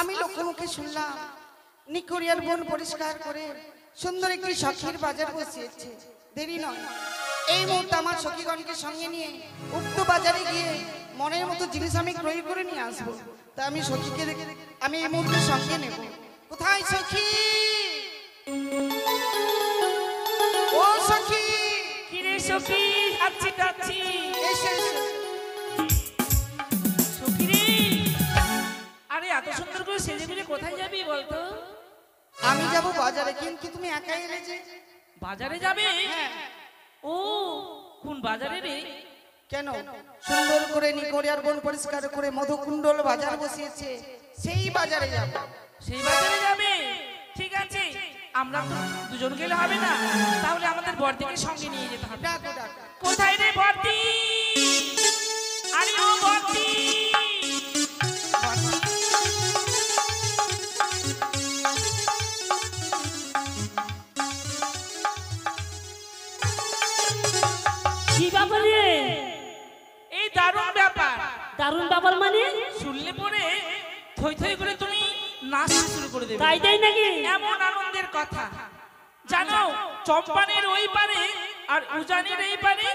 আমি লোকে মুখে শুনলাম নিকোরিয়ার বন পরিষ্কার করে সুন্দর একটি সখীর বাজার বসিয়েছে। দেরি নয়, এই মুহূর্তে আমার সখীগণকে সঙ্গে নিয়ে উক্ত বাজারে গিয়ে মনের মতো জিনিস আমি ক্রয় করে নিয়ে আসবো। তা আমি সখীকে আমি এই মুহূর্তে সঙ্গে নেব। কোথায় সখী? ও সখী! কি রে সখী? যাচ্ছি যাচ্ছি। এসে সখী রে, আরে এত সুন্দর করে সেজে গুজে কোথায় যাবি বলতো? আমি যাব বাজারে, কিন্তু তুমি একাই এলে যে? বাজারে যাবে? হ্যাঁ। ও কোন বাজারে রে? কেন? সুন্দর করে নিকোরিয়ার বন পরিষ্কার করে মধুকুণ্ডল বাজার বসিয়েছে, সেই বাজারে যাব। সেই বাজারে যাবে? ঠিক আছে, আমরা তো দুজন গেলে হবে না, তাহলে আমাদের বর্দিকে সঙ্গে নিয়ে যেতে হবে। ডাকো ডাকো। কোথায় রে বর্দি? আরে ও বর্দি! কি ব্যাপার রে? এই দারুণ ব্যাপার। দারুণ ব্যাপার মানে? শুনলে পরে থই থই করে তুমি নাচতে শুরু করে দেবে। তাই তাই নাকি? এমন আনন্দের কথা জানো, চম্পানের ওই পারে আর উজানের এই পারে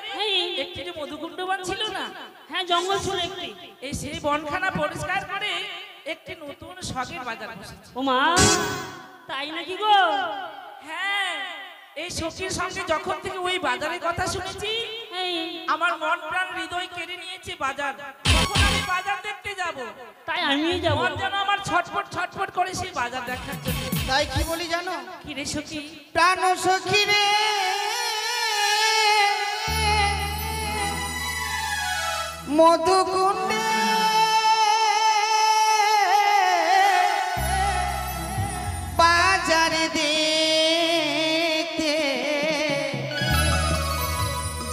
একটি যে মধুকুণ্ড বন ছিল না? হ্যাঁ, জঙ্গল ছিল একটি। এই সেই বনখানা পরিষ্কার করে একটি নতুন শখের বাজার বসেছে। ও মা, তাই নাকি গো? হ্যাঁ, এই সখীর সঙ্গে যখন থেকে ওই বাজারের কথা শুনেছি, আমার মন প্রাণ হৃদয় কেড়ে নিয়েছে বাজার। তখন আমি বাজার দেখতে যাব, তাই আমি যাব। মন যেন আমার ছটফট ছটফট করে সেই বাজার দেখার জন্য। তাই কি বলি জানো? কি রে সখী? প্রাণ সখী রে, মধুকুণ্ডে বাজারে দেখতে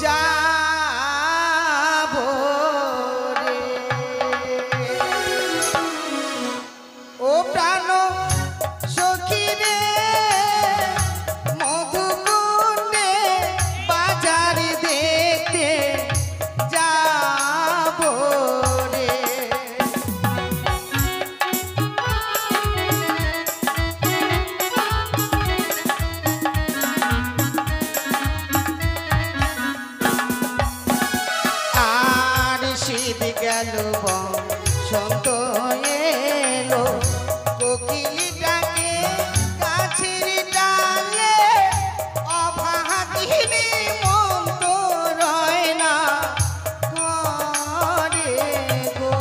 যাব রে। ও প্রাণ সখী রে, মধুকুণ্ডে বাজারে দেখতে যাব রে। আর শীত গেল বসন্ত এলো, কোকিল ডাকে গাছের ডালে, অভাগিনী মন তো রয় না ঘরে গো।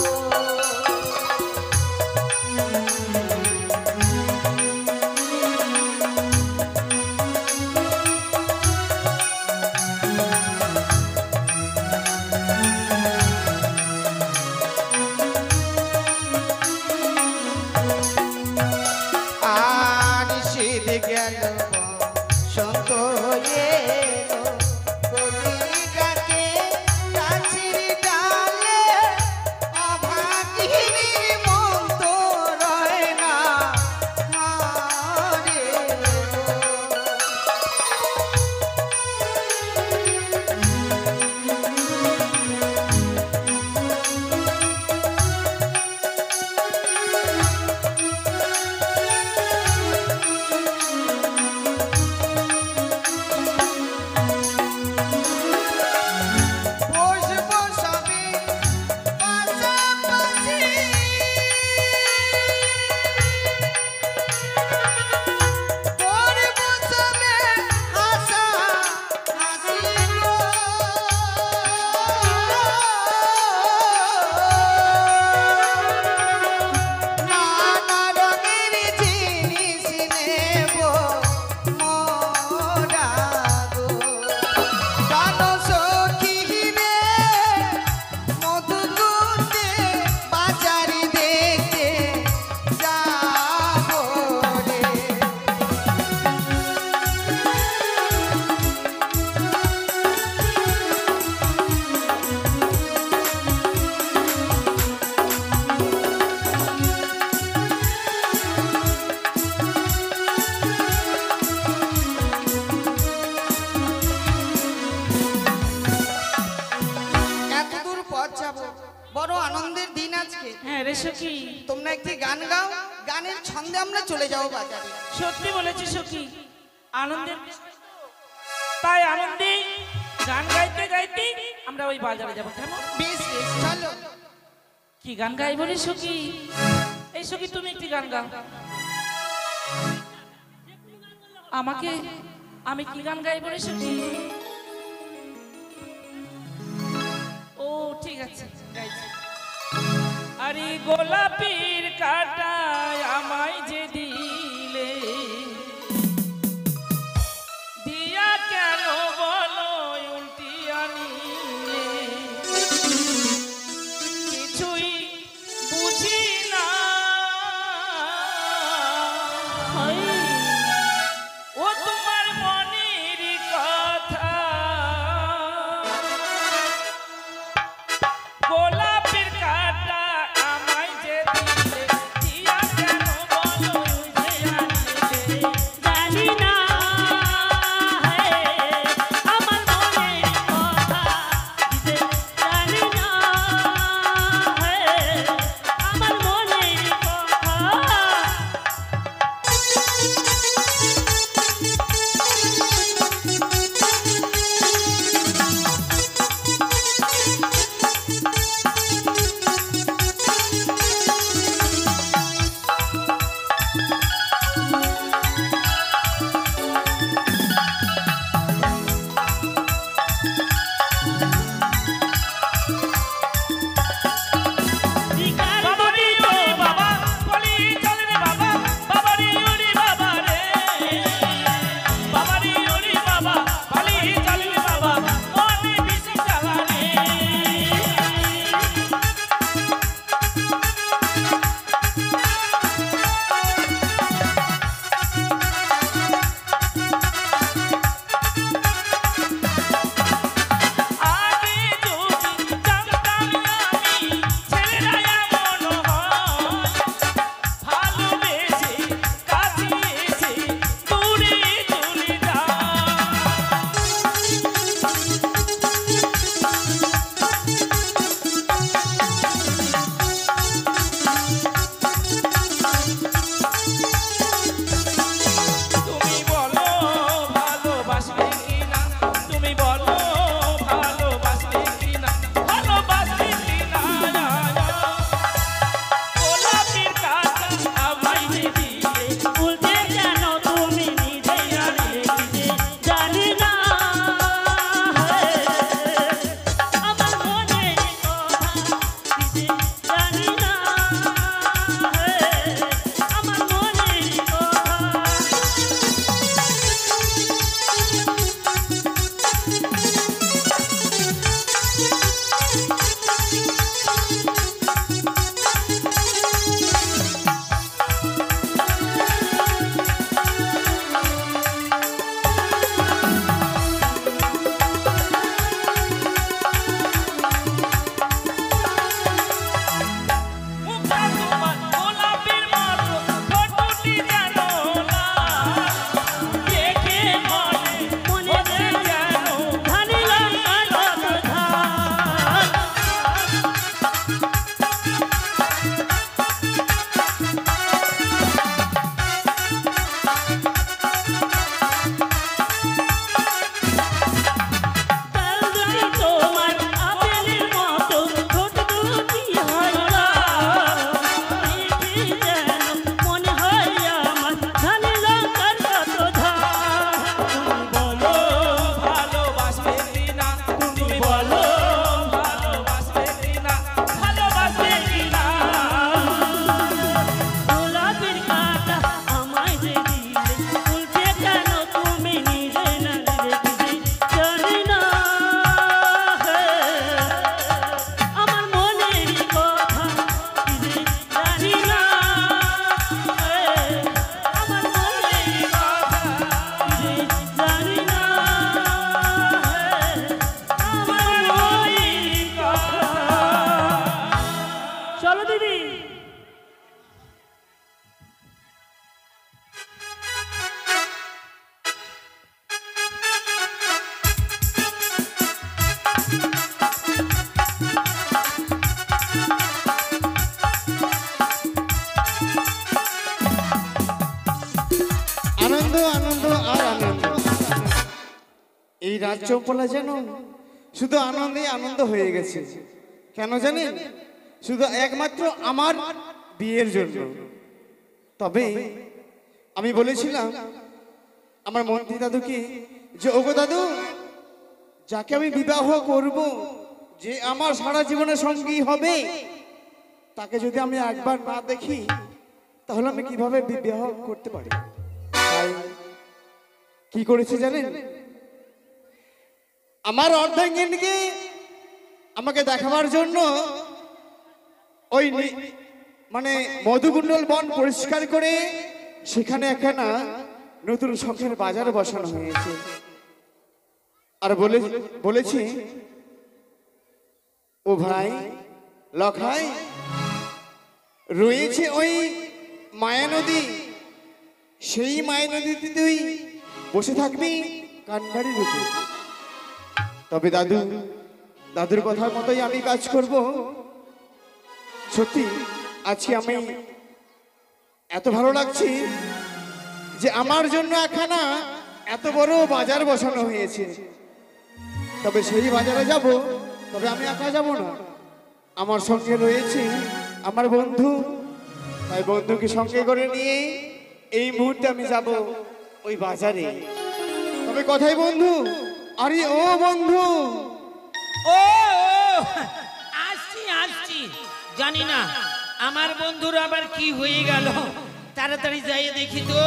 বড় আনন্দের দিন আজকে। হ্যাঁ রে সখী, তোমরা একটি গান গাও, গানের ছন্দে আমরা চলে যাবো বাজারে। সত্যি বলেছি সখী, আনন্দের বিষয় তো। তাই আনন্দে গান গাইতে গাইতে আমরা ওই বাজারে যাবো, কেমন? বেশ বেশ, চলো। কি গান গাইবো রে সখী? এই সখী তুমি একটি গান গাও আমাকে। আমি কি গান গাইবো রে সখী? ও ঠিক আছে, গাইছি। আরে গোলাপির কাটায় আমায় যে দিলে, দিয়া কেন বলো উল্টি আনিলে, কিছুই বুঝি না ও তোমার মনের কথা। গোলাপের কাটা আমায় যে দিলে, রাজ চৌপলা যেন শুধু আনন্দে আনন্দ হয়ে গেছে। কেন জানেন? শুধু একমাত্র আমার বিয়ের জন্য। তবে আমি বলেছিলাম আমার মন্ত্রী দাদুকে যে ওগো দাদু, যাকে আমি বিবাহ করব, যে আমার সারা জীবনের সঙ্গী হবে, তাকে যদি আমি একবার না দেখি তাহলে আমি কিভাবে বিবাহ করতে পারি? তাই কি করেছে জানেন? আমার অর্ধাঙ্গিনীকে আমাকে দেখাবার জন্য ওই মানে মধুকুণ্ডল বন পরিষ্কার করে সেখানে একখানা নতুন শখের বাজার বসানো হয়েছে। আর বলেছি ও ভাই লখাই, রয়েছে ওই মায়া নদী, সেই মায়া নদীতে তুই বসে থাকবি কান্ডারির উপর। তবে দাদুর কথার মতোই আমি কাজ করব। সত্যি আজকে আমি এত ভালো লাগছে যে আমার জন্য একখানা এত বড় বাজার বসানো হয়েছে। তবে সেই বাজারে যাব, তবে আমি একা যাব না, আমার সঙ্গে রয়েছে আমার বন্ধু। তাই বন্ধুকে সঙ্গে করে নিয়ে এই মুহূর্তে আমি যাব ওই বাজারে। তবে কথাই বন্ধু, আরে ও বন্ধু, ও আসছি আসছি। জানি না আমার বন্ধুর আবার কি হয়ে গেল, তাড়াতাড়ি যাই দেখি তো।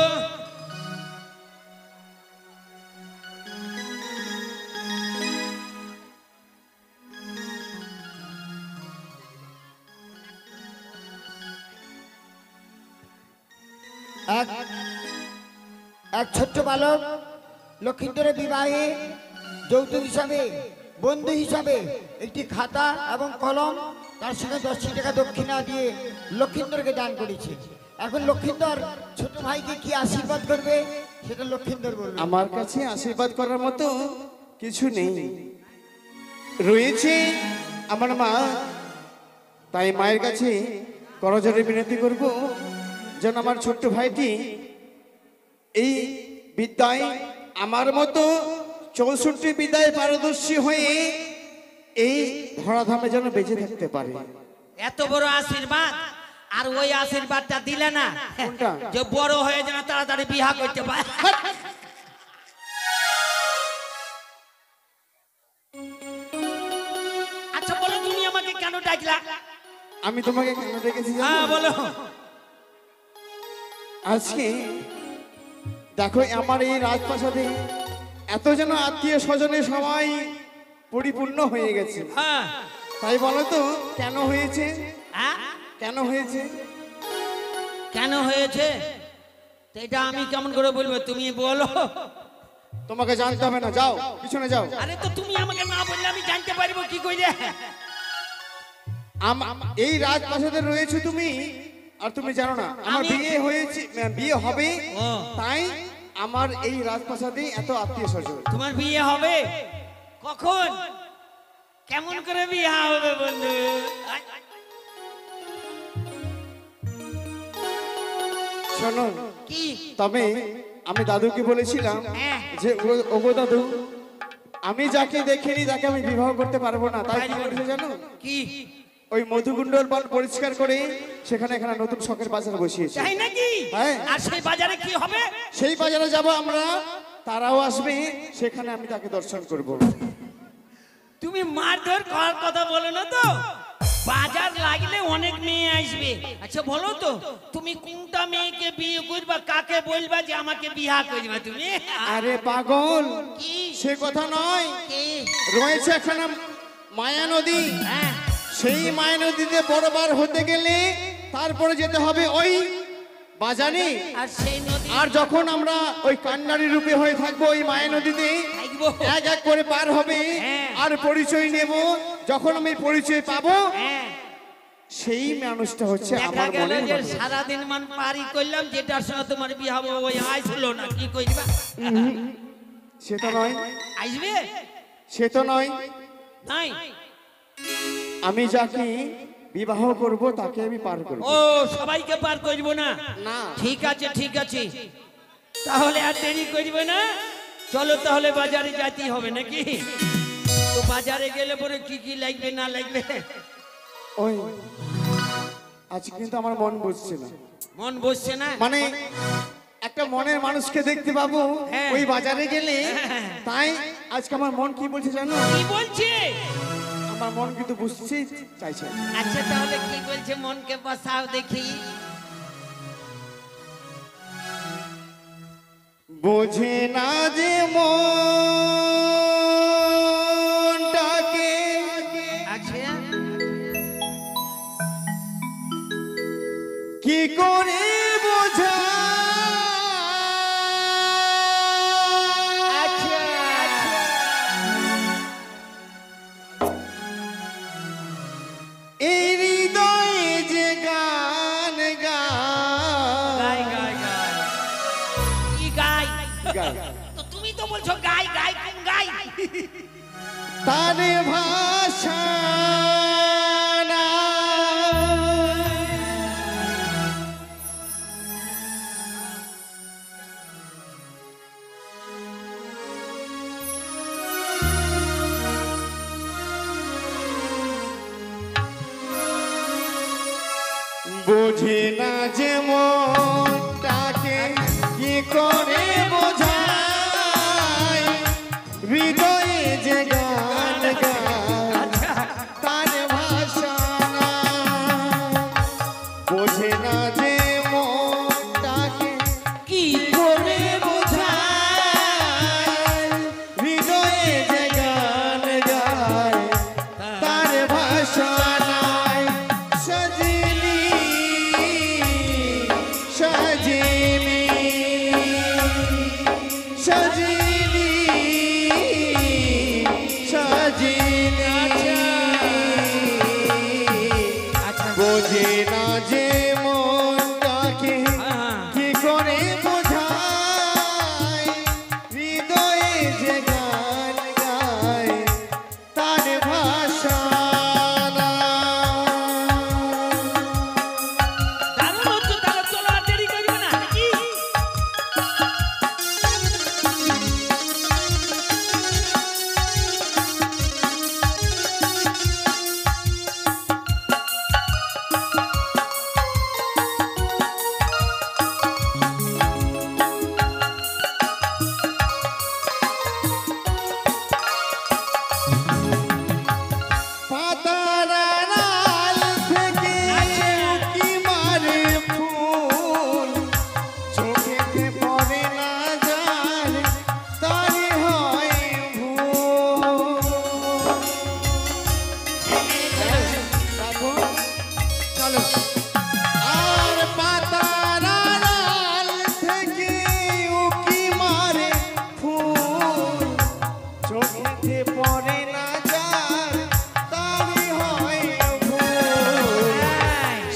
এক এক ছোট্ট বালক লক্ষিন্দরের বিবাহে যৌতুক হিসাবে, বন্ধু হিসাবে একটি খাতা এবং কলম, তার সঙ্গে 10টি টাকা দক্ষিণা দিয়ে লক্ষিন্দরকে দান করেছে। এখন লক্ষিন্দর ছোট ভাইকে কি আশীর্বাদ করবে সেটা লক্ষিন্দর বলবে। আমার কাছে আশীর্বাদ করার মতো কিছু নেই, রয়েছে আমার মা। তাই মায়ের কাছে করজোড়ে বিনতি করব যেন আমার ছোট্ট ভাইটি এই বিদ্যায় আমার মতো 64 বিদ্যায় পারদর্শী হয়ে এই ধরাধামে যেন বেঁচে থাকতে পারে। এত বড় আশীর্বাদ, আর ওই আশীর্বাদটা দিলে না কোনটা? যে বড় হয়ে যেন তাড়াতাড়ি বিবাহ করতে পারে। আচ্ছা বলো, তুমি আমাকে কেন ডাকলা? আমি তোমাকে কেন ডেকেছি জানো? হ্যাঁ বলো। আজকে দেখো আমার এই রাজপ্রাসাদে এত যেন আত্মীয় স্বজনে সবাই পরিপূর্ণ হয়ে গেছে। হ্যাঁ তাই বলো তো কেন হয়েছে? হ্যাঁ? কেন হয়েছে? কেন হয়েছে তো এটা আমি কেমন করে বলবো, তুমি বলো। তোমাকে জানতে হবে না, যাও পিছনে যাও। আরে তো তুমি আমাকে না বললে আমি জানতে পারবো কি করে? এই রাজপ্রাসাদে রয়েছে তুমি, আর তুমি জানো না আমার বিয়ে হয়েছে, বিয়ে হবে। ও। তাই আমার এই রাজপ্রাসাদে এত আত্মীয় স্বজন। তোমার বিয়ে হবে কখন? কেমন করে বিয়ে হবে বন্ধু? শোনো, কি? তবে আমি দাদুকে বলেছিলাম হ্যাঁ। যে ওগো দাদু, আমি যাকে দেখিনি তাকে আমি বিবাহ করতে পারবো না। তাই কি করেছে জানো? কি ওই মধুকুণ্ডল বন পরিষ্কার করে সেখানে এখানে নতুন শখের বাজার বসিয়েছে। তাই নাকি? হ্যাঁ। আর সেই বাজারে কি হবে? সেই বাজারে যাব আমরা, তারাও আসবে, সেখানে আমি তাকে দর্শন করব। তুমি মারধর করার কথা বলো না তো? বাজার লাগলে অনেক মেয়ে আসবে। আচ্ছা বলো তো, তুমি কোনটা মেয়েকে বিয়ে করবা, কাকে বলবা যে আমাকে বিয়ে করবা তুমি? আরে পাগল, কি? সে কথা নয়। কি? রয়েছে এখানে মায়া নদী, হ্যাঁ। সেই মায়া নদীতে বড়বার হতে গেলে তারপরে যেতে হবে ওই বাজারে। আর সেই নদী আর যখন আমরা ওই কান্নারি রূপে হয়ে থাকবো ওই মায়া নদীতে, থাকবো। এক এক করে পার হবে। হ্যাঁ। আর পরিচয় নেব, যখন আমি পরিচয় পাবো হ্যাঁ। সেই মানুষটা হচ্ছে দেখা আমার গেল মনের যে মানুষ। সারাদিন মান পারি করলাম, যেটার সঙ্গে তোমার বিয়ে হবে ওই আইছিল না, কি কইবা? সে তো নয়, আসবে সে তো নয়। নাই? আমি যাকে বিবাহ করব তাকে আমি পার করব। ও সবাইকে পার করবো না? না। ঠিক আছে ঠিক আছে, তাহলে আর দেরি করবে না, চলো তাহলে বাজারে যেতেই হবে নাকি? তো বাজারে গেলে পরে কি কি লাগবে না লাগবে? ওই আজ কিন্তু আমার মন বসছে না। মন বসছে না মানে একটা মনের মানুষকে দেখতে পাবো হ্যাঁ। ওই বাজারে গেলে, তাই আজকে আমার মন কি বলছে জানো? কি বলছে? আমার মন কিন্তু বুঝতে চাইছে। আচ্ছা তাহলে কি বলছে? মনকে বসাও দেখি। বোঝে না যে মনটাকে আচ্ছা কি করে বোঝা, আচ্ছা এই হৃদয়ে যে গান গাই গাই গাই কি গাই? গায় তো তুমি তো বলছো গাই গাই কোন গাই? তার ভাষা বোঝে না যে মনটাকে কি করে বোঝায়, হৃদয়ে যে গান গায় তার ভাষা না। বোঝে না যে মনটাকে কি করে বোঝায়, হৃদয়ে যে গান গায় তার ভাষা নাই। সজনী সজনী সজনী সজনী আচ্ছা বোঝে না যে মনটাকে কি করে বোঝায়, হৃদয়ে যে গান গায় তার ভাষা না। দারুণ হচ্ছে তাহলে, চলো আর দেরি করবে না নাকি? পাতার আড়াল থেকে উঁকি মারে ফুল, চোখেতে পড়ে না যার তারই হয় ভুল। চলো। আর পাতার আড়াল থেকে উঁকি মারে ফুল, চোখেতে পড়ে না যার তারই হয় ভুল।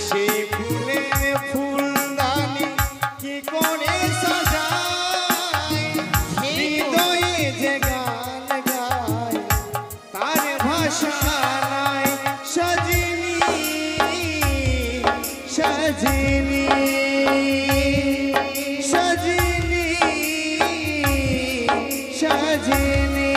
সেই ফুলের ফুলদানি কি করে সাজায়, হৃদয়ে যে গান গায় তার ভাষা নাই। সজনী সজনী সজনী সজনী।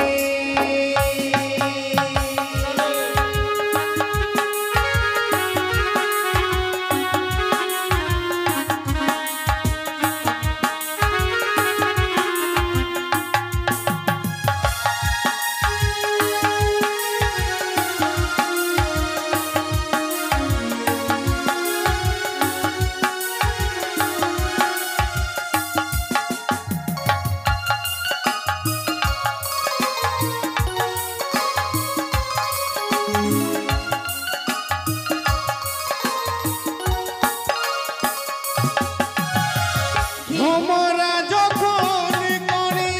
ভ্রমরা যখন করে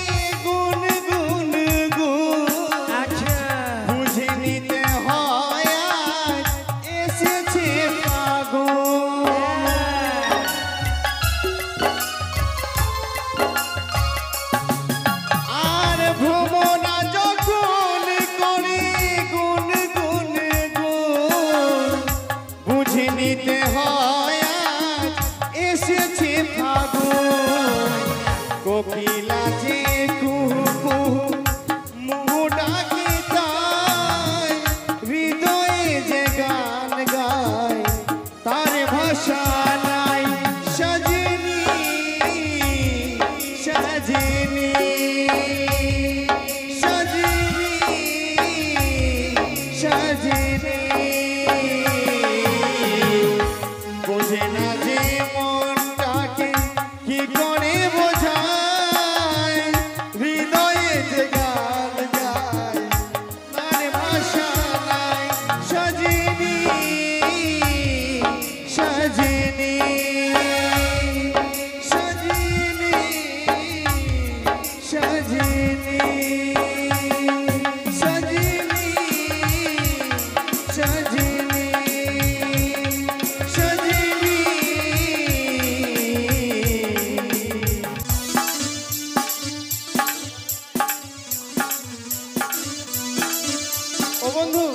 গুন গুন গুন, আচ্ছা বুঝে নিতে হয় আজ এসেছে ফাগুন। আর ভ্রমরা যখন করে গুন গুন গুন, বুঝে নিতে হয় আজ এসেছে ফাগুন। কোকিলা যে কুহু সাজিনি বোঝে না যে মনটাকে কি করে বোঝায় হৃদয়ে যে গান গায় মানে ভাষা নাই সাজিনি সাজিনি সাজিনি সাজিনি সাজিনি সাজিনি সাজিনি ও বন্ধু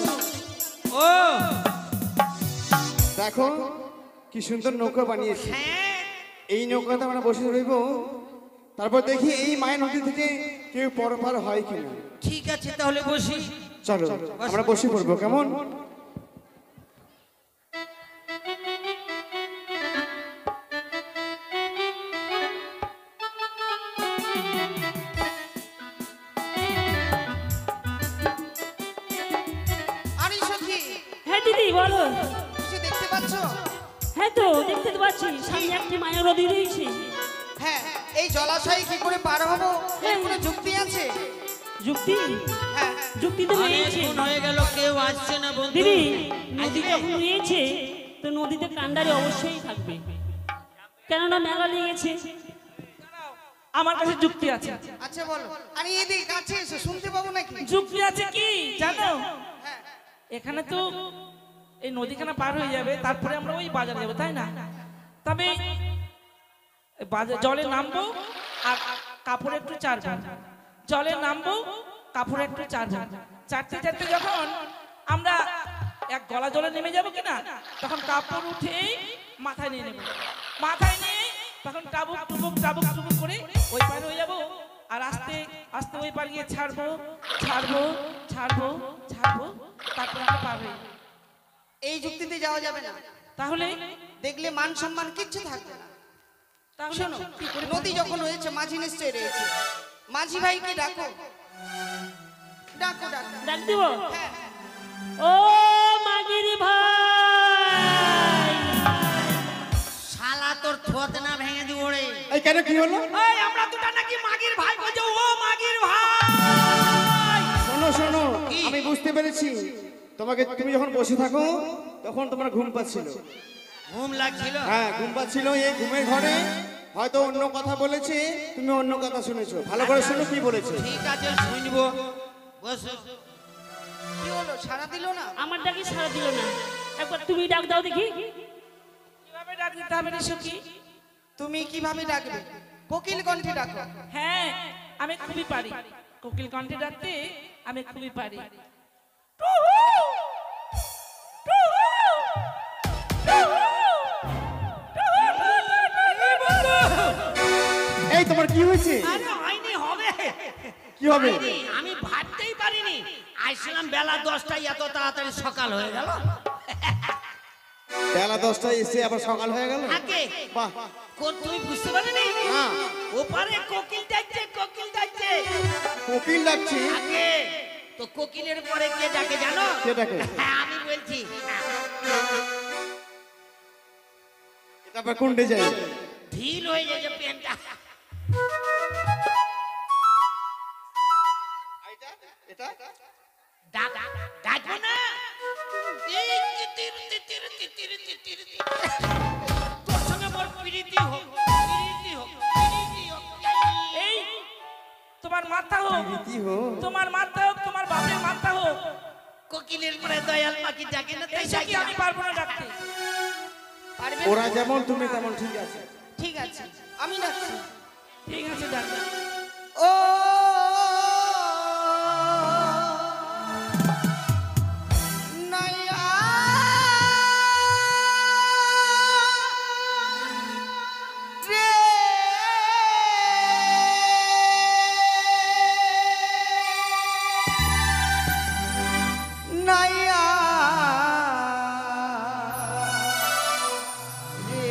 ও দেখো কি সুন্দর নৌকা বানিয়েছি এই নৌকাতে আমরা বসে রইব তারপর দেখি এই মায়ের নদী থেকে কেউ পরপার হয় কিনা ঠিক আছে তাহলে বসি। চলো আমরা বসে পড়বো কেমন আরে সখী, হ্যাঁ দিদি বলো। কিছু দেখতে পাচ্ছ? হ্যাঁ তো দেখতে তো পাচ্ছি সামনে একটি মায়া নদী রয়েছে। হ্যাঁ, এই জলাশয়ে কি করে পার হবো এর কোনো যুক্তি আছে? যুক্তি হ্যাঁ, যুক্তি তো রয়েছে অনেকক্ষণ হয়ে গেল কেউ আসছে না বন্ধু। দিদি। নদী আসবে? যখন রয়েছে তো নদীতে কান্ডারি অবশ্যই থাকবে, কেননা মেলা লেগেছে। আমার কাছে যুক্তি আছে। আচ্ছা বলো। আরে এদিকে কাছে এসো, শুনতে পাবো নাকি? যুক্তি আছে কি জানো? হ্যাঁ, এখানে তো এই নদীখানা পার হয়ে যাবে, তারপরে আমরা ওই বাজারে যাবো, তাই না? তবে জলে নামবো আর কাপড় একটু চারবো, জলে নামবো কাপড় একটু চারবো, চারতে চারতে যখন আমরা এক গলা জলে নেমে যাবো কিনা, তখন কাপড় উঠে মাথায় নিয়ে নেবো, মাথায় নিয়ে তখন টাবুক টুবুক টাবুক টুবুক করে ওই পার হয়ে যাবো, আর আস্তে আস্তে ওই পার গিয়ে ছাড়বো ছাড়বো ছাড়বো ছাড়বো, তারপর আমরা পার হয়ে যাবো। এই যুক্তিতে যাওয়া যাবে না, তাহলে দেখলে মান সম্মান কিচ্ছু থাকবে না। তাহলে শোনো, কি করে নদী যখন রয়েছে মাঝি নিশ্চয়ই রয়েছে, মাঝি ভাইকে ডাকো ডাকো ডাকো। ডাক দিব। হ্যাঁ, ও মাগির ভাই, শালা তোর থোত না ভেঙে দিব রে। এই কেন কি হলো এই আমরা দুটা নাকি মাগির ভাই বলছো, ও মাগির ভাই। শোনো শোনো কি? আমি বুঝতে পেরেছি তুমি যখন বসে থাকো তখন তোমার ঘুম পাচ্ছিল। ঘুম লাগছিল? হ্যাঁ ঘুম পাচ্ছিল, এই ঘুমের ঘরে হয়তো অন্য কথা বলেছে, তুমি অন্য কথা শুনেছো, ভালো করে শোনো কি বলেছে। ঠিক আছে শুনবো, বসো। কি হলো, সারা দিল না? আমার ডাকি সারা দিল না, একবার তুমি ডাক দাও দেখি। কিভাবে ডাক দিতে হবে রে সখী? তুমি কিভাবে ডাকবে? কোকিল কণ্ঠে ডাকো। হ্যাঁ, আমি খুবই পারি, কোকিল কণ্ঠে ডাকতে আমি খুবই পারি। এই তোমার কি হয়েছে? আরে হয়নি, হবে। কি হবে? হয়নি, আমি ভাবতেই পারিনি। আইছিলাম বেলা 10টায়, এত তাড়াতাড়ি সকাল হয়ে গেল। বেলা 10টায় এসে আবার সকাল হয়ে গেল। আগে বাহ, তুমি বুঝতে পারোনি? না ওপারে কোকিল ডাকছে, কোকিল ডাকছে। কোকিল ডাকছি। আগে তো কোকিলের পরে কে ডাকে জানো? কে ডাকে? হ্যাঁ আমি বলছি। এটা আবার কোনটে যায়? ঢিল হয়ে যায় যে পেনটা। এটা ডাক ডাকবো না। এই তিতির তিতির তিতির তিতির তিতির। তোর সঙ্গে মোর প্রীতি হোক, প্রীতি হোক, প্রীতি হোক। এই তোমার মাথা হোক, রীতি হো তোমার মাথা হোক, তোমার বাপের মাথা হোক, কোকিলের পরে দয়াল পাখি ডাকে না, তাই এই ডাকি সখী আমি পারবো না ডাকতে। পারবে ওরা না? যেমন তুমি তেমন, ঠিক আছে। ঠিক আছে, আমি ডাকছি। ঠিক আছে ডাক। ও নাইয়া রে, নাইয়া রে,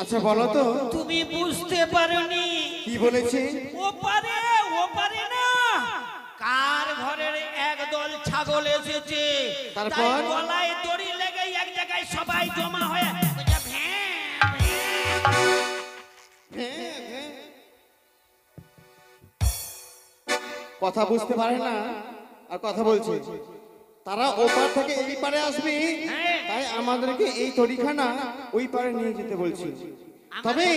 আচ্ছা বলো তো তুমি বুঝতে পারোনি। কি বলেছে? ওপারে না কার ঘরের একদল ছাগল এসেছে, তারপর? তাই গলায় দড়ি লেগে এক জায়গায় সবাই জমা হয়ে বলছে, ভ্যাঁ, ভ্যাঁ। কথা বুঝতে পারে না আর কথা বলছে। তারা ওপার থেকে এই পারে আসবে, তাই আমাদেরকে এই তরিখানা ওই পারে নিয়ে যেতে বলছি। তবে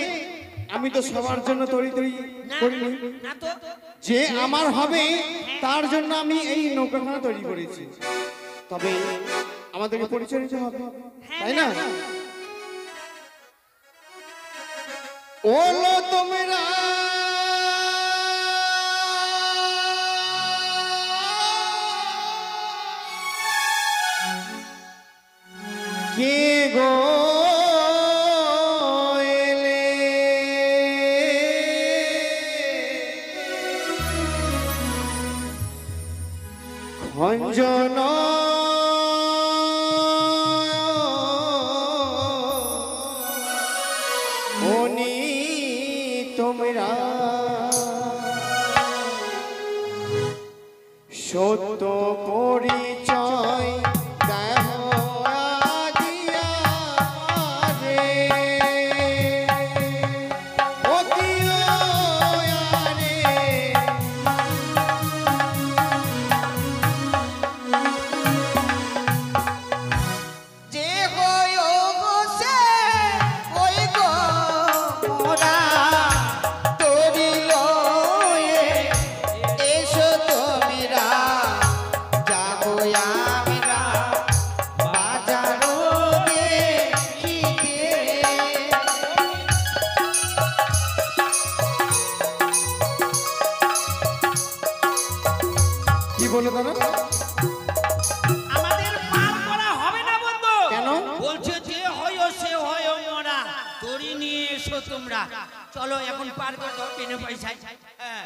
আমি তো সবার জন্য তরি তরি করিনি, না তো যে আমার হবে তার জন্য আমি এই নৌকাখানা তৈরি করেছি। তবে আমাদেরকে পরিচয় নিতে হবে, তাই না? ওলো তোমরা কে গো এলে খঞ্জন মনি তোমরা সত্য পরিচয় দেহ আজিয়া রে অতিও আরে যে হই গো সে হই গো মোরা তোরি লয়ে এসো তোমরা যাবো আমরা বাজারো দেখিতে। কি বলে তারা? আমাদের পার করা হবে না বন্ধু। কেন? বলছে যে হয়ো সে হয়ো মোরা দড়ি নিয়ে এসো তোমরা। চলো এখন পার করে দাও বিনা পয়সায়। হ্যাঁ।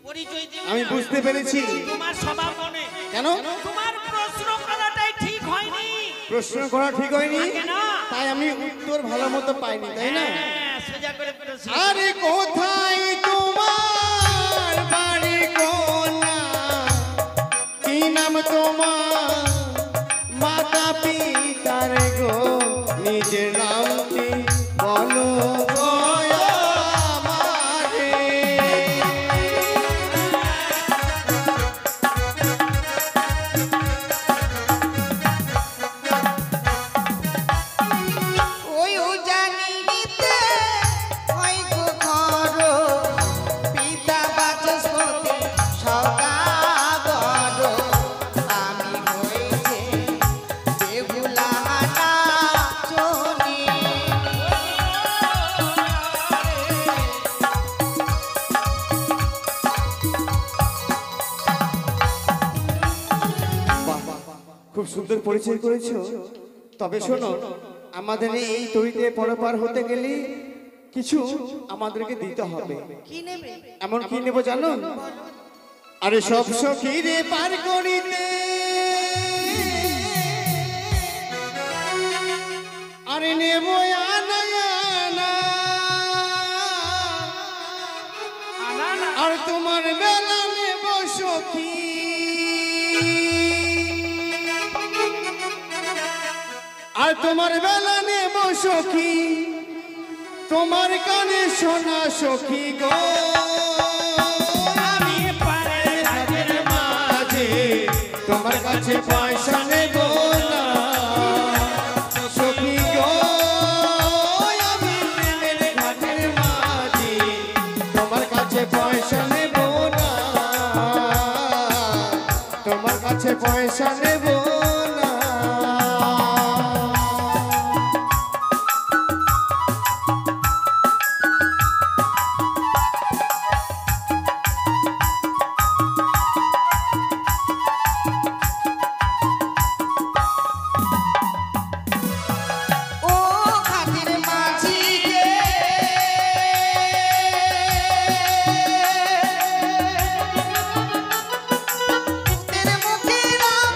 পরিচয় দিবি আমি না? বুঝতে পেরেছি। তোমার স্বভাব মনে কেন? তোমার প্রশ্ন করাটাই ঠিক হয়নি। প্রশ্ন করা ঠিক হয়নি, থাকে না। তাই আমি উত্তর ভালো মতো পাইনি, তাই না? হ্যাঁ, সোজা করে প্রশ্ন। আরে কোথায় তোমার বাড়ি কোনা? কি নাম তোমার মাতা পিতার গো? নিজের নামটি বলো গো আমারে। ওই জানিতে হই গো ঘর পিতা বাচস্পতি সদাগর। আমি হইছে বেহুলা নাচনি। বাহ, খুব সুন্দর পরিচয় করেছো। তবে শোনো, আমাদের এই তরিতে পরপার হতে গেলে কিছু আমাদেরকে দিতে হবে। কি নেবে? এমন কি নেবো জানো? আরে সব সখীরে পার করিতে আরে নেবো আনা আনা। আর তোমার বেলা নেব সখী আর তোমার বেলা নেব সখী তোমার কানে শোনা সখী গো। আমি পাড়ের ঘাটের মাঝে তোমার কাছে পয়সা নেব না সখী গো। আমি প্রেমের ঘাটের মাঝে তোমার কাছে পয়সা নেব না, তোমার কাছে পয়সা নেব না। ও খাতির মাঝি গে তোদের মুখে রাম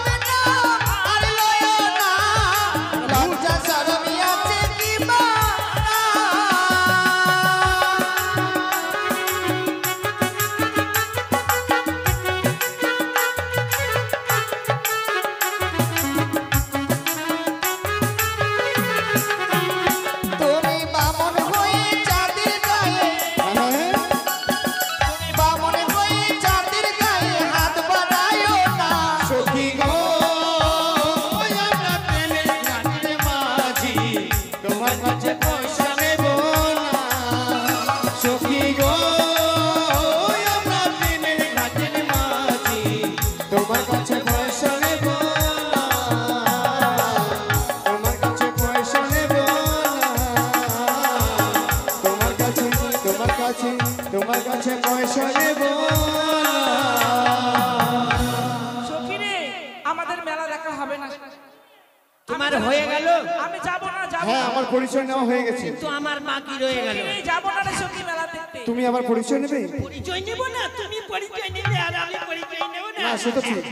আমার হয়ে গেল। আমি যাব না, যাব হ্যাঁ না। আমার পরিচয় নেওয়া হয়ে গেছে। তো আমার বাকি রয়ে গেল। এই যাব না রে সখী মেলা দেখতে। তুমি আবার পরিচয় নেবে? পরিচয় নেব না, তুমি পরিচয় নেবে আর আমি পরিচয় নেব না। না সে তো ঠিক,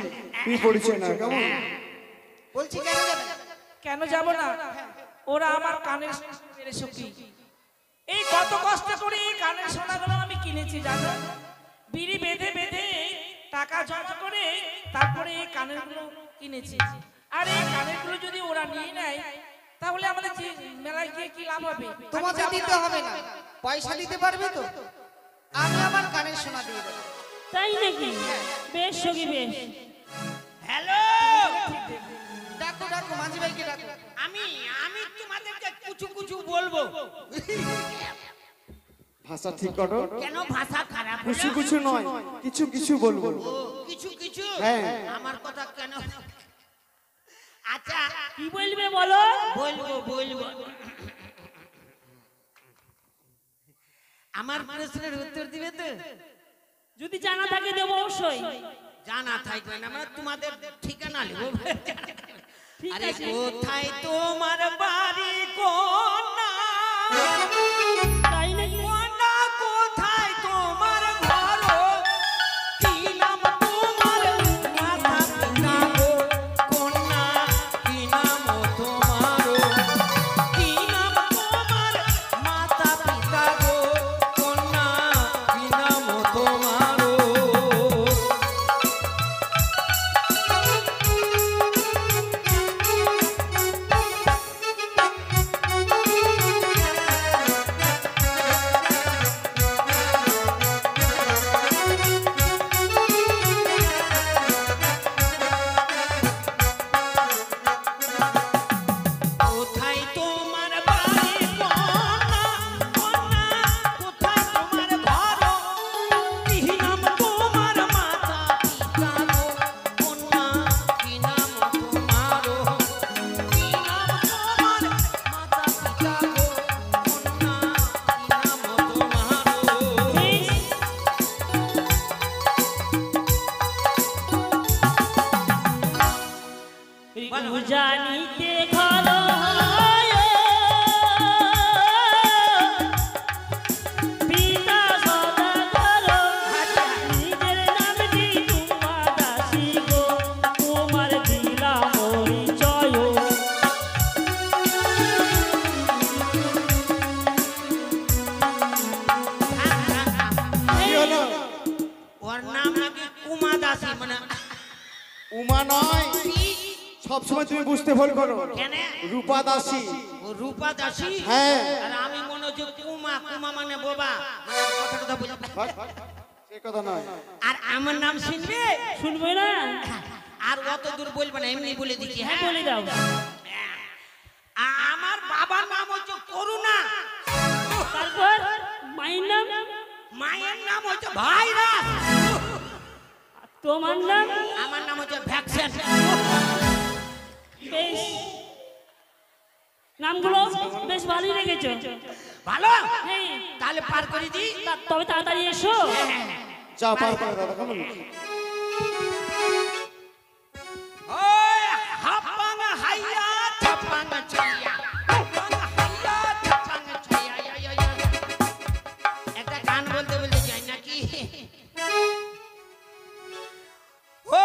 তুমি পরিচয় না কেমন? বলছি কেন যাবে না? কেন যাব না? ওরা আমার কানের মেরে সখী। এই কত কষ্ট করে এই কানের সোনাগুলো আমি কিনেছি জানো, বিড়ি বেঁধে বেঁধে টাকা জমা করে তারপরে এই কানেরগুলো কিনেছি। আর এই কানেরগুলো যদি ওরা নিয়ে নেয় তাহলে আমাদের মেলায় গিয়ে কি লাভ হবে? তোমাকে দিতে হবে না, পয়সা দিতে পারবে তো? আমি আমার কানের সোনা দিয়ে দেবো। তাই নাকি? বেশ সখী বেশ। হ্যালো, ডাকো ডাকো, মাঝি ভাইকে ডাকো। আমি আমি তোমাদেরকে কিছু কিছু বলবো। ভাষা ঠিক করো। কেন ভাষা খারাপ হলো? কিছু কিছু নয়, কিছু কিছু বলবো। ও, কিছু কিছু হ্যাঁ। আমার কথা কেন? আচ্ছা কি বলবে বলো? বলবো বলবো। আমার প্রশ্নের উত্তর দিবে তো? যদি জানা থাকে দেবো অবশ্যই। জানা থাকবে না, আমরা তোমাদের ঠিকানা নেব। ঠিক আরে আছে। কোথায় তোমার বাড়ি কোনা? তাই নাকি? কোনা কোথায় তোমার ঘর? কি নাম তোমার মাতা পিতা গো? কোনা কি নাম তোমার? কি নাম তোমার মাতা পিতা গো? কোনা কি নাম তোমার? কোথায় তোমার বাড়ি কোনা? কোনা কোথায় তোমার ঘর? কি নাম তোমার মাতা পিতা গো? কোনা কি নাম তোমার? কি নাম তোমার মাতা পিতা গো? কোনা কি নাম তোমার? বেশ। জানিতে ঘর হয়, পিতা সদাগর, নিজের নামটি তোমার দাসী গো, তোমার দিলাম পরিচয়। কি হলো? ওর নাম নাকি কুমা দাসী, মানে উমা নয়, সবসময় তুমি বুঝতে ভুল করো। কেন? রূপা দাসী। ও রূপা দাসী? হ্যাঁ। আর আমি মনে হচ্ছে কুমা, কুমা মানে বোবা। কথাটা বুঝে সে কথা নয়। আর আমার নাম শুনবে? শুনবে না? আর অত দূর বলবে না, এমনি বলে দিচ্ছি। হ্যাঁ বলে দাও। আমার বাবার নাম হচ্ছে করুণা, তারপর মায়ের নাম? মায়ের নাম হচ্ছে ভাইরাস, তোমার নাম? আমার নাম হচ্ছে ভ্যাকসিন। বেশ, নামগুলো বেশ ভালোই রেখেছো। ভালো, হ্যাঁ, তাহলে পার করে দি। তবে তাড়াতাড়ি এসো। যা পার করে দাদা কেমন? ওই হাপাং হাইয়া ছাপাং ছাইয়া, হাপাং হাইয়া ছাপাং ছাইয়া। একটা গান বলতে বলতে যাই নাকি? ও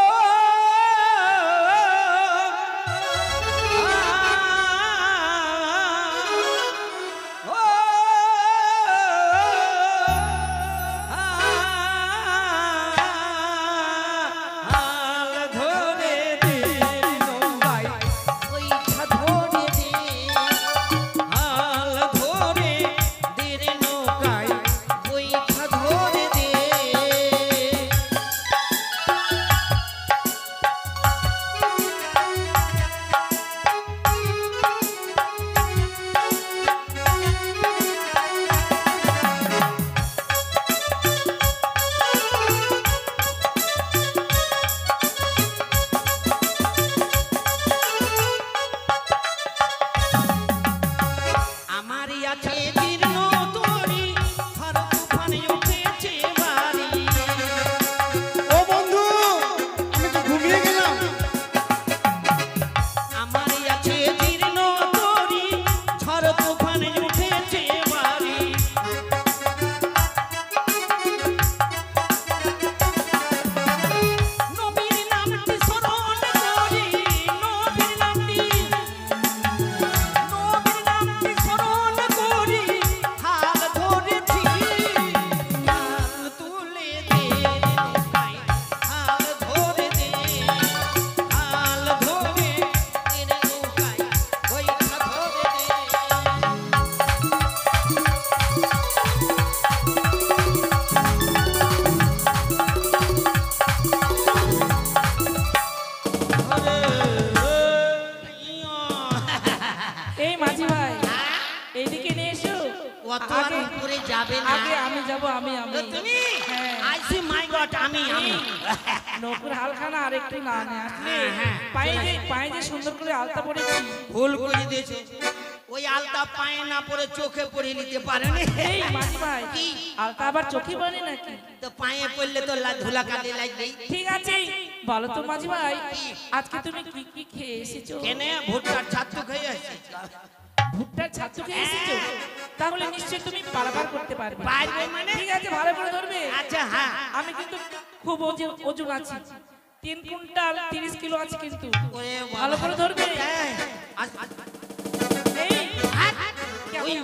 এই মাঝি ভাই এইদিকে নিয়ে এসো। অত আর আগে উপরে যাবে না। আগে আমি যাব, আমি তো তুমি হ্যাঁ। আই সি মাই গড, আমি নকুর হালখানা আর একটু না নিয়ে আসলে হ্যাঁ। পায়ে যে সুন্দর করে আলতা পরেছি। ভুল করে দিয়েছো। ওই আলতা পায়ে না পরে চোখে পরে নিতে পারেনি। এই মাঝি ভাই কি? আলতা আবার চোখে পড়ে নাকি? তো পায়ে পড়লে তো ধুলা কাটে লাগবেই। ঠিক আছে বলো তো মাঝি ভাই, আজকে তুমি কি কি খেয়ে এসেছো? কেনে ভুট্টার ছাতু খেয়ে আসছি। ভুট্টার ছাতু খেয়ে এসেছো? তাহলে নিশ্চয়ই তুমি পারাপার করতে পারবে। পারবে মানে? ঠিক আছে, ভালো করে ধরবে। আচ্ছা হ্যাঁ। আমি কিন্তু খুব ওজন আছি, 3 কুইন্টাল 30 কিলো আছে কিন্তু। ওরে বাবা। ভালো করে ধরবে। হ্যাঁ। এই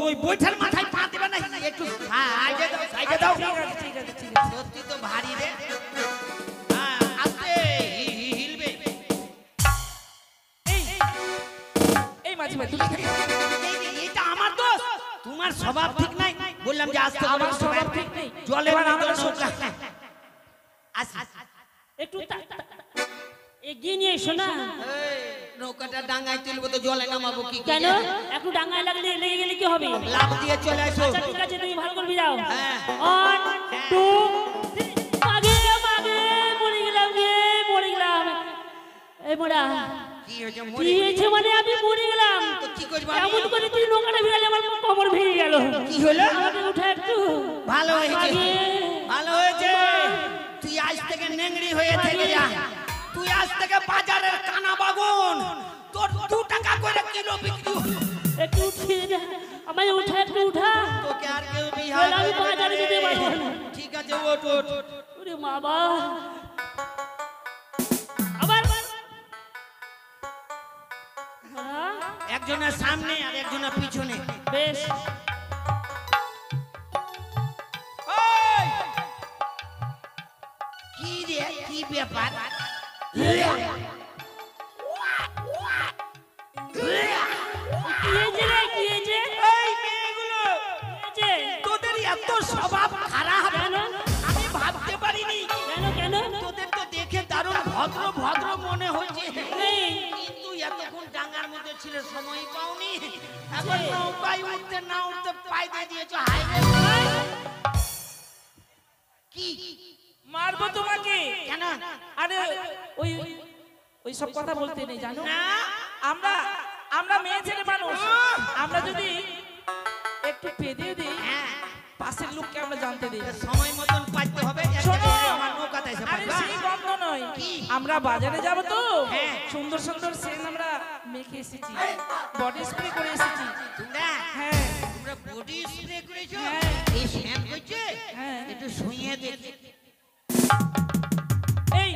ওই বৈঠার মাথায় পা দেবে না একটু সাইডে দাও, সাইডে দাও। ঠিক আছে ঠিক আছে ঠিক আছে। সত্যি তো ভারী রে। হ্যাঁ, আস্তে হিলবে। এই মাঝি ভাই তুমি এটা আমার দোষ। তোমার স্বভাব ঠিক নাই। বললাম যে আস্তে আমার স্বভাব ঠিক নেই। জলে এবার আমরা নৌকা। একটু এগিয়ে নিয়ে এসো না। নৌকাটা ডাঙায় তুলবো তো জলে নামাবো কি করে? কেন? একটু ডাঙায় লাগলে লেগে গেলে কি হবে? লাফ দিয়ে চলে আসো। আচ্ছা ঠিক আছে, তুমি ভালো করে যাও। হ্যাঁ। 1 2 মাগে মাগে পড়ে গেলাম রে, পড়ে গেলাম। এই মোড়া কি হয়েছে কি মরে? হয়েছে মানে আমি পড়ে গেলাম। তো কি করবো আমি? এমন করে তুই নৌকাটা ভিড়ালে আমার কোমর ভেঙে গেল। কি হলো? আমাকে উঠা একটু। ভালো হয়েছে, মাগে। ভালো হয়েছে। তুই আজ থেকে নেংড়ি হয়ে থেকে যা। তুই আজ থেকে বাজারের কানা বাগুন। তোর 2 টাকা করে কিলো বিক্রি হবে। একটু উঠিয়ে দে। আমায় উঠা একটু উঠা। তোকে আর কেউ বিহার বলে আমি বাজারে যেতে পারবো না। ঠিক আছে, ওঠ ওঠ। ওরে বাবা, আবার হ্যাঁ, একজনের সামনে আর একজনের পিছনে। বেশ কি রে, কি ব্যাপার? কি হয়েছে রে, কি হয়েছে? এই মেয়েগুলো, কি হয়েছে? তোদের এত স্বভাব খারাপ কেন? আমি ভাবতে পারিনি। কেন কেন? তোদের তো দেখে দারুণ ভদ্র ভদ্র মনে হচ্ছে, এই, কিন্তু এতক্ষণ ডাঙ্গার মধ্যে ছিল, সময় পাওনি। এখন নৌকায় উঠতে না উঠতে পাই দিয়ে দিয়েছো। হাই রে ভাই। কি মারবো তোমাকে। কেন? আরে ওই ওই সব কথা বলতে নেই জানো। না, আমরা আমরা মেয়ে ছেলে মানুষ, আমরা যদি একটু পেদিয়ে দিই হ্যাঁ, পাশের লোককে আমরা জানতে দিই। সময় মতন পাইতে হবে। শোনো, আমার নৌকাতে এসে আরে পারবা। সেই গন্ধ নয়, কি? আমরা বাজারে যাব তো হ্যাঁ। সুন্দর সুন্দর সেন আমরা মেখে এসেছি, বডি স্প্রে করে এসেছি। তোমরা হ্যাঁ তোমরা বডি স্প্রে করেছো? হ্যাঁ। এই শ্যাম করছে? হ্যাঁ। একটু শুইয়ে দেখি। এই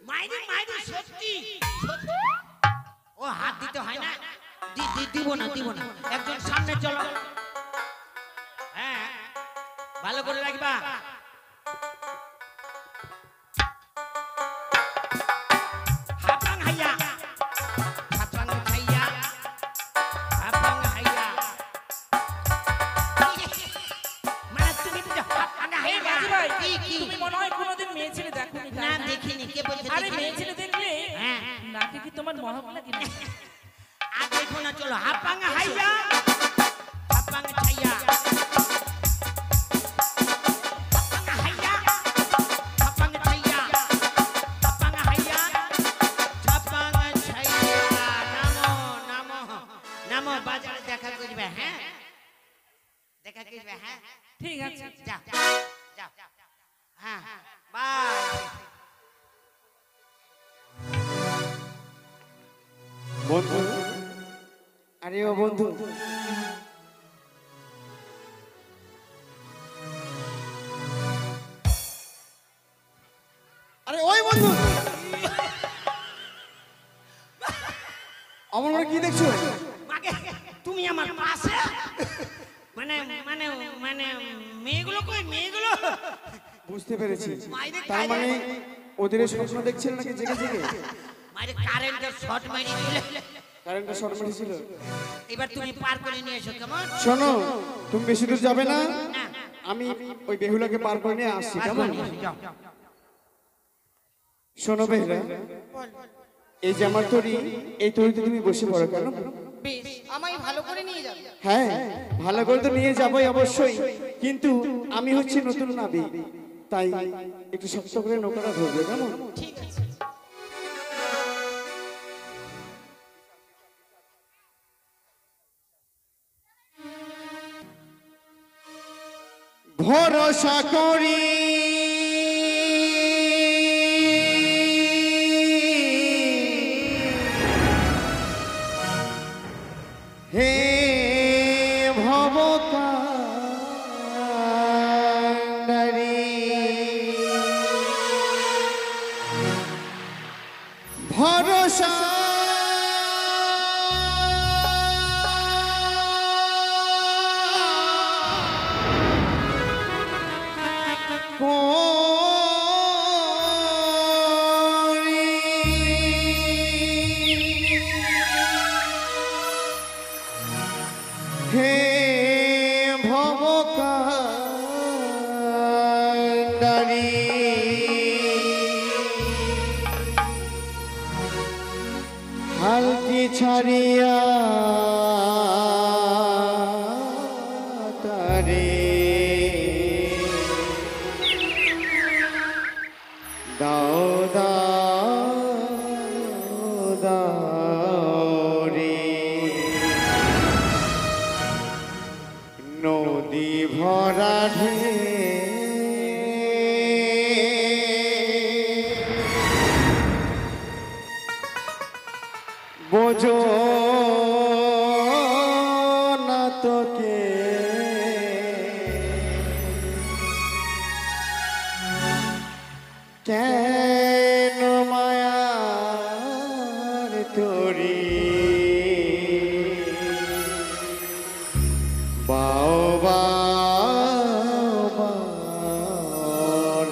মাইরি মাইরি, সত্যি সত্যি। ও হাত দিতে হয় না। দিব না, দিব না। একজন সামনে চলো। হ্যাঁ, ভালো করে রাখবা। হাপাং হাইয়া, হাপাং হাইয়া, হাপাং হাইয়া। মানে তুমি তো হাপাং এই হাইয়া। মাঝি ভাই, কি কি? তুমি মনে হয় কোনোদিন মেয়ে ছেলে দেখোনি, তাই না, না? দেখিনি। কে বলছে আরে দেখিনি? মেয়ে ছেলে দেখলে হ্যাঁ। নাকি কি তোমার মহক লাগে না? আর দেখো না, চলো। হাপাং হাইয়া, হাপাং ছাইয়া, হাপাং হাইয়া, হাপাং ছাইয়া, হাপাং হাইয়া, হাপাং ছাইয়া। নামো নামো নামো, বাজারে দেখা করবে। হ্যাঁ, দেখা করবে। হ্যাঁ, ঠিক আছে। যাও যাও। হ্যাঁ, বাই। বন্ধু, আরে ও বন্ধু, আরে ওই বন্ধু, আমার মনে কি দেখছো? মাকে, তুমি আমার পাশে। মানে মানে মানে মেয়েগুলো কই? মেয়েগুলো বুঝতে পেরেছি, মাইরে তার খাই মানে রে। ওদের স্বপ্ন দেখছিল নাকি জেগে জেগে? মারে কারেন্টের শর্ট মারি দিলে। কারেন্টটা শর্ট মেরেছিল। এবার তুমি পার করে নিয়ে এসো, কেমন? শোনো, তুমি বেশি দূর যাবে না, না, আমি ওই বেহুলাকে পার করে নিয়ে আসছি, পার কেমন? করে নিয়ে এসো, যাও। শোনো বেহুলা, এই যে আমার তরি, এই তরিতে তুমি বসে পড়ো কেন? বেশ, আমায় ভালো করে নিয়ে যাবে। হ্যাঁ, ভালো করে তো নিয়ে যাবোই অবশ্যই, কিন্তু আমি হচ্ছি নতুন নাবিক, তাই একটু শক্ত করে নৌকাটা ধরবে কেমন? ঠিক আছে। ভরসা করি হে ভবকান্ডারী, ভরসা হে ভবকান্ডারী, হালকি ছাড়িয়া তারে দাও দাও দাও রে, নদী ভরা বোঝো না তোকে, কেন মায়ার তোরি বাও বাও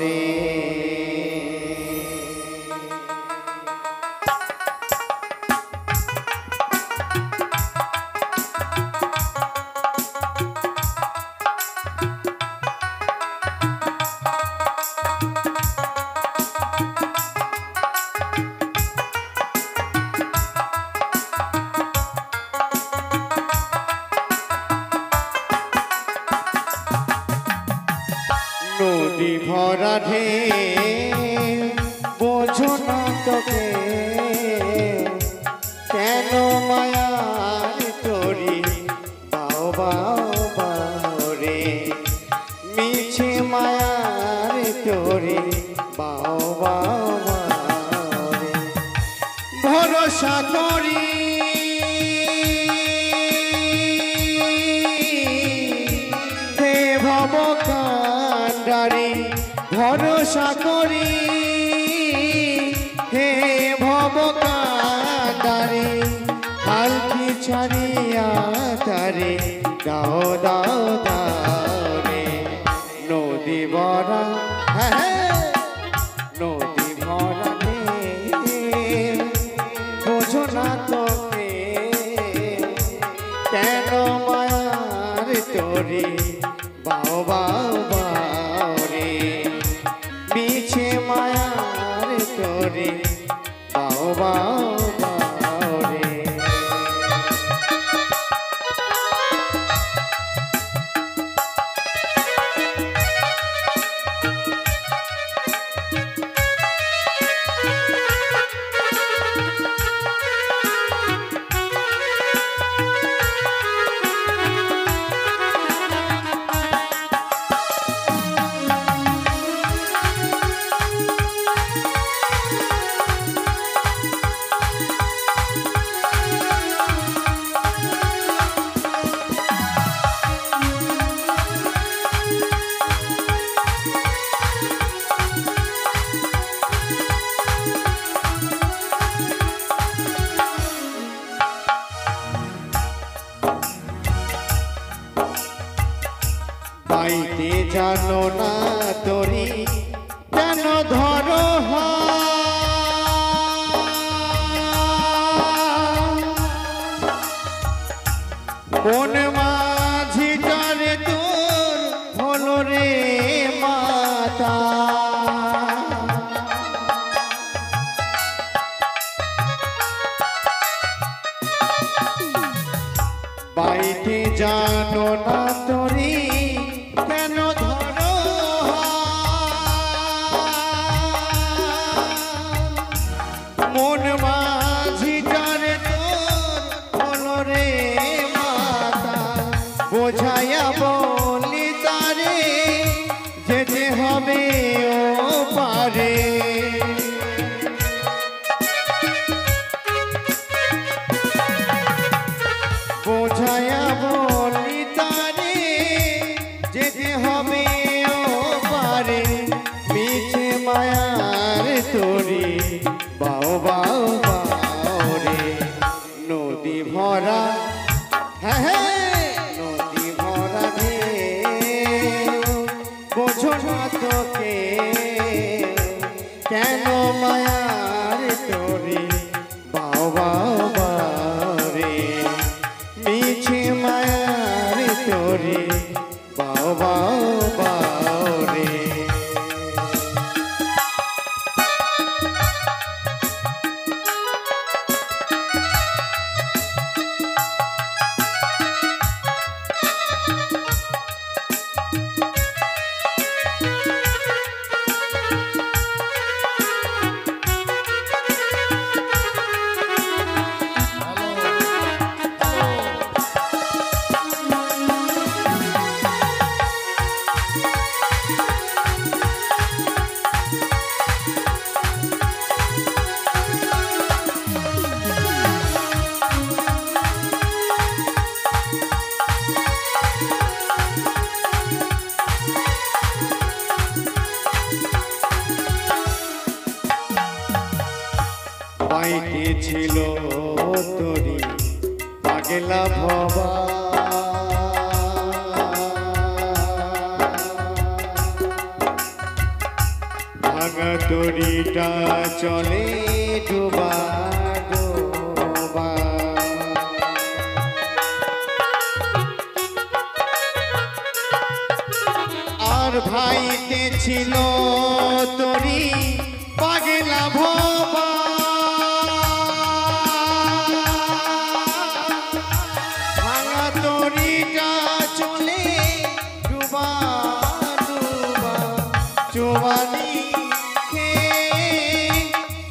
রে। নদী ভরা ঢে বোঝো না তোকে, কেন মায়ার তোরি বাও বাও বাও রে, মিছে মায়ার তোরি বাও বাও বাও রে, ভরসা করি হে ভবকান্ডারী, ভরসা করি হে ভবকান্ডারী, হালকি ছাড়িয়া তারে দাও দাও দাও রে, নদী ভরা হ্যাঁ নদী ভরা রে বোঝো না তোকে, কেন মায়ার তোরে বাও বাও বাও রে, মিছে মায়ার তোরে বাও বাও বাও রে। পাইতে জানো না তোরি কেন ধরো কোন মাঝিটারে তোর হলো রে মাতা, বাইতে জানো না তোরি কেন ধরো মন মাঝিটারে তোর হলো রে মাতা বোঝাইয়া বলি তারে যেতে হবে ও পারে বোঝাইয়া বলি তারে যেতে হবে ও পারে মিছে মায়ার তোরি বাও বাও বাও রে নদী ভরা হ্যাঁ হ্যাঁ নদী ভরা রে বোঝো না তোকে কেন মায়ার তোরি বাও বাও বাও রে মিছে মায়ার তোরি বাও বাও বাও রে বাইতে ছিল তোরি পাগলা ভবা ভাঙা তরিটা চলে ডুবা ডুবা আর ভাইতে ছিল তোরি পাগলা ভবা ভাঙা তরিটা চলে ডুবা ডুবা চুবানি খেয়ে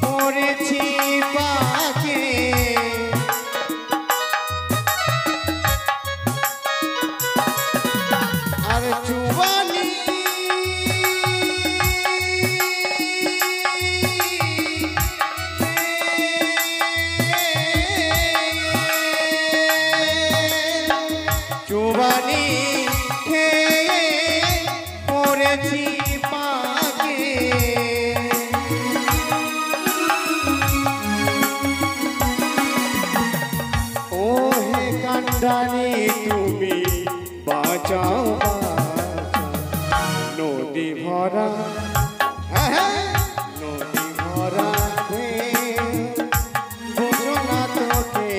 পড়েছি পাকে আর চুবানি চুবানি খেয়ে পড়েছি পাকে ও হে কান্ডানি তুমি বাঁচাও বাঁচাও নদী ভরা হ্যাঁ হ্যাঁ নদী ভরা বুঝো না তোকে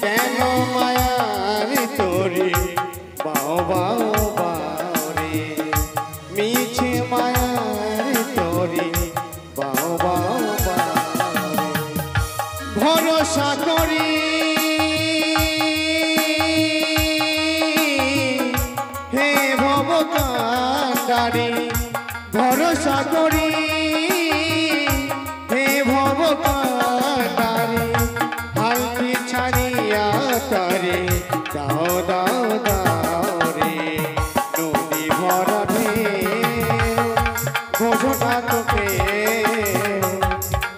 কেন মায়ার তোরি বাও বাও বাও রে মিছে মায়ার তোরি বাও বাও বাও রে ভরসা করি হে ভব কান্ডারি ভরসা করি হে ভব কান্ডারি হালতি ছাড়িয়া তারে দাও দাও দাও রে নদী ভরা ঢেউ বোঝো না তোকে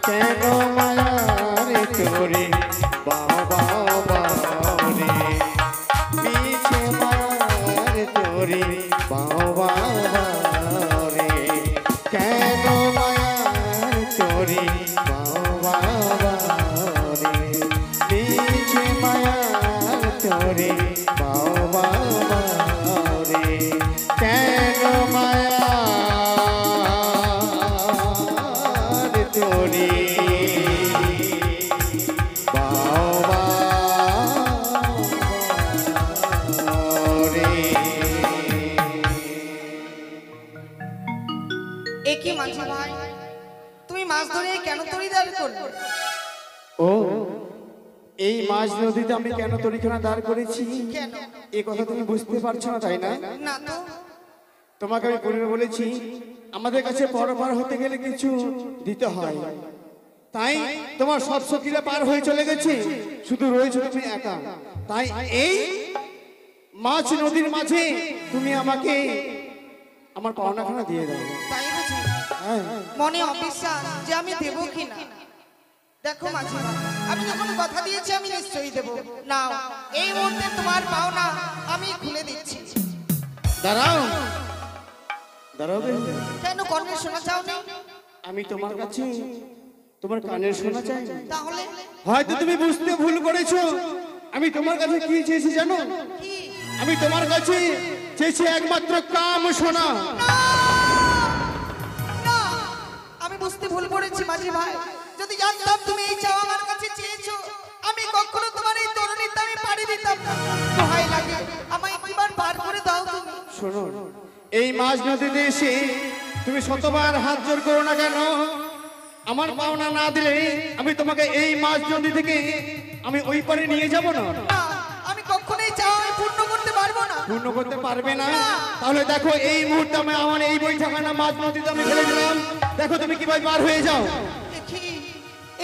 কেন মায়ার তোরে বাও বাও বাও রে পিছে মায়ার তোরে বাও বাও বাও রে কেন মায়ার তোরে বাও বাও বাও রে পিছে মায়ার তোরে বাও বাও বাও রে কেন মায়ার তোরে বাও বাও রে একই মাঝি ভাই তুমি মাছ ধরে কেন তরি দাঁড় করবে ও এই মাঝ নদীতে আমি কেন তরিখানা দাঁড় করেছি কেন? এই কথা তুমি বুঝতে পারছো না, তাই না? না তো। তোমাকে আমি পূর্বে বলেছি আমাদের কাছে পরপার হতে গেলে কিছু দিতে হয়, তাই তোমার সব সখীরা পার হয়ে চলে গেছে, শুধু রয়েছে তুমি একা। তাই এই মাছ নদীর মাঝে তুমি আমাকে আমার পাওনাখানা দিয়ে দাও। তাই বুঝি? হ্যাঁ, মনে অবিশ্বাস যে আমি দেবো কিনা। দেখো মাঝি ভাই, আমি যখন কথা দিয়েছি আমি নিশ্চয়ই দেবো। নাও, এই মুহূর্তে তোমার পাওনা আমি খুলে দিচ্ছি। দাঁড়াও দাঁড়াও বে। কেন কর্ণের শোনা চাও না? আমি তোমার কাছে তোমার কানের শোনা চাই। তাহলে হয়তো তুমি বুঝতে ভুল করেছো। আমি তোমার কাছে কি চেয়েছি জানো? কি? আমি তোমার কাছে চেয়েছি একমাত্র কাম শোনা। না, আমি বুঝতে ভুল করেছি মাঝি ভাই। যদি জানতাম তুমি এই চাও আমার কাছে চেয়েছো, আমি কখনো তোমার এই তরুণীতে আমি পাড়ি দিতাম না। দোহাই লাগে, আমায় একবার পার করে দাও তুমি। শোনো, এই মাঝ নদীতে এসে তুমি শতবার হাত জোর করো না কেন, আমার পাওনা না দিলে আমি তোমাকে এই মাঝ নদী থেকে আমি ওই পারে নিয়ে যাব না। না, আমি কখনোই চাও আমি পূর্ণ করতে পারবো না। পূর্ণ করতে পারবে না? তাহলে দেখো এই মুহূর্তে আমি আমার এই বৈঠাখানা মাঝ নদীতে আমি ফেলে দিলাম। দেখো তুমি কিভাবে পার হয়ে যাও। দেখি,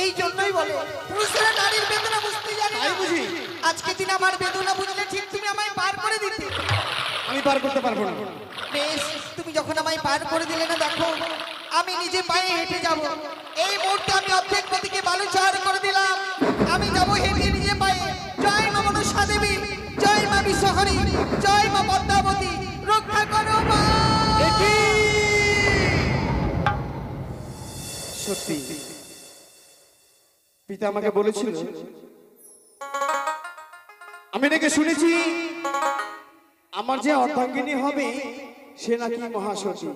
এই জন্যই বলে পুরুষেরা নারীর বেদনা বুঝতে জানে না। তাই বুঝি? আজকে দিন আমার বেদনা বুঝলে ঠিক তুমি আমায় পার করে দিতে। আমি পার করতে পারবো না। বেশ, তুমি যখন আমায় পার করে দিলে না, দেখো আমি নিজে পায়ে হেঁটে যাব। এই মুহূর্তে আমি অর্ধেক নদীকে বালুচর করে দিলাম। আমি যাব হেঁটে নিজে পায়ে। জয় মা মনসা দেবী, জয় মা বিশ্বহরী, জয় মা পদ্মাবতী, রক্ষা করো মা। সত্যি পিতা আমাকে বলেছিল, আমি নাকি শুনেছি আমার যে অর্ধাঙ্গিনী হবে সে নাকি মহাসতী।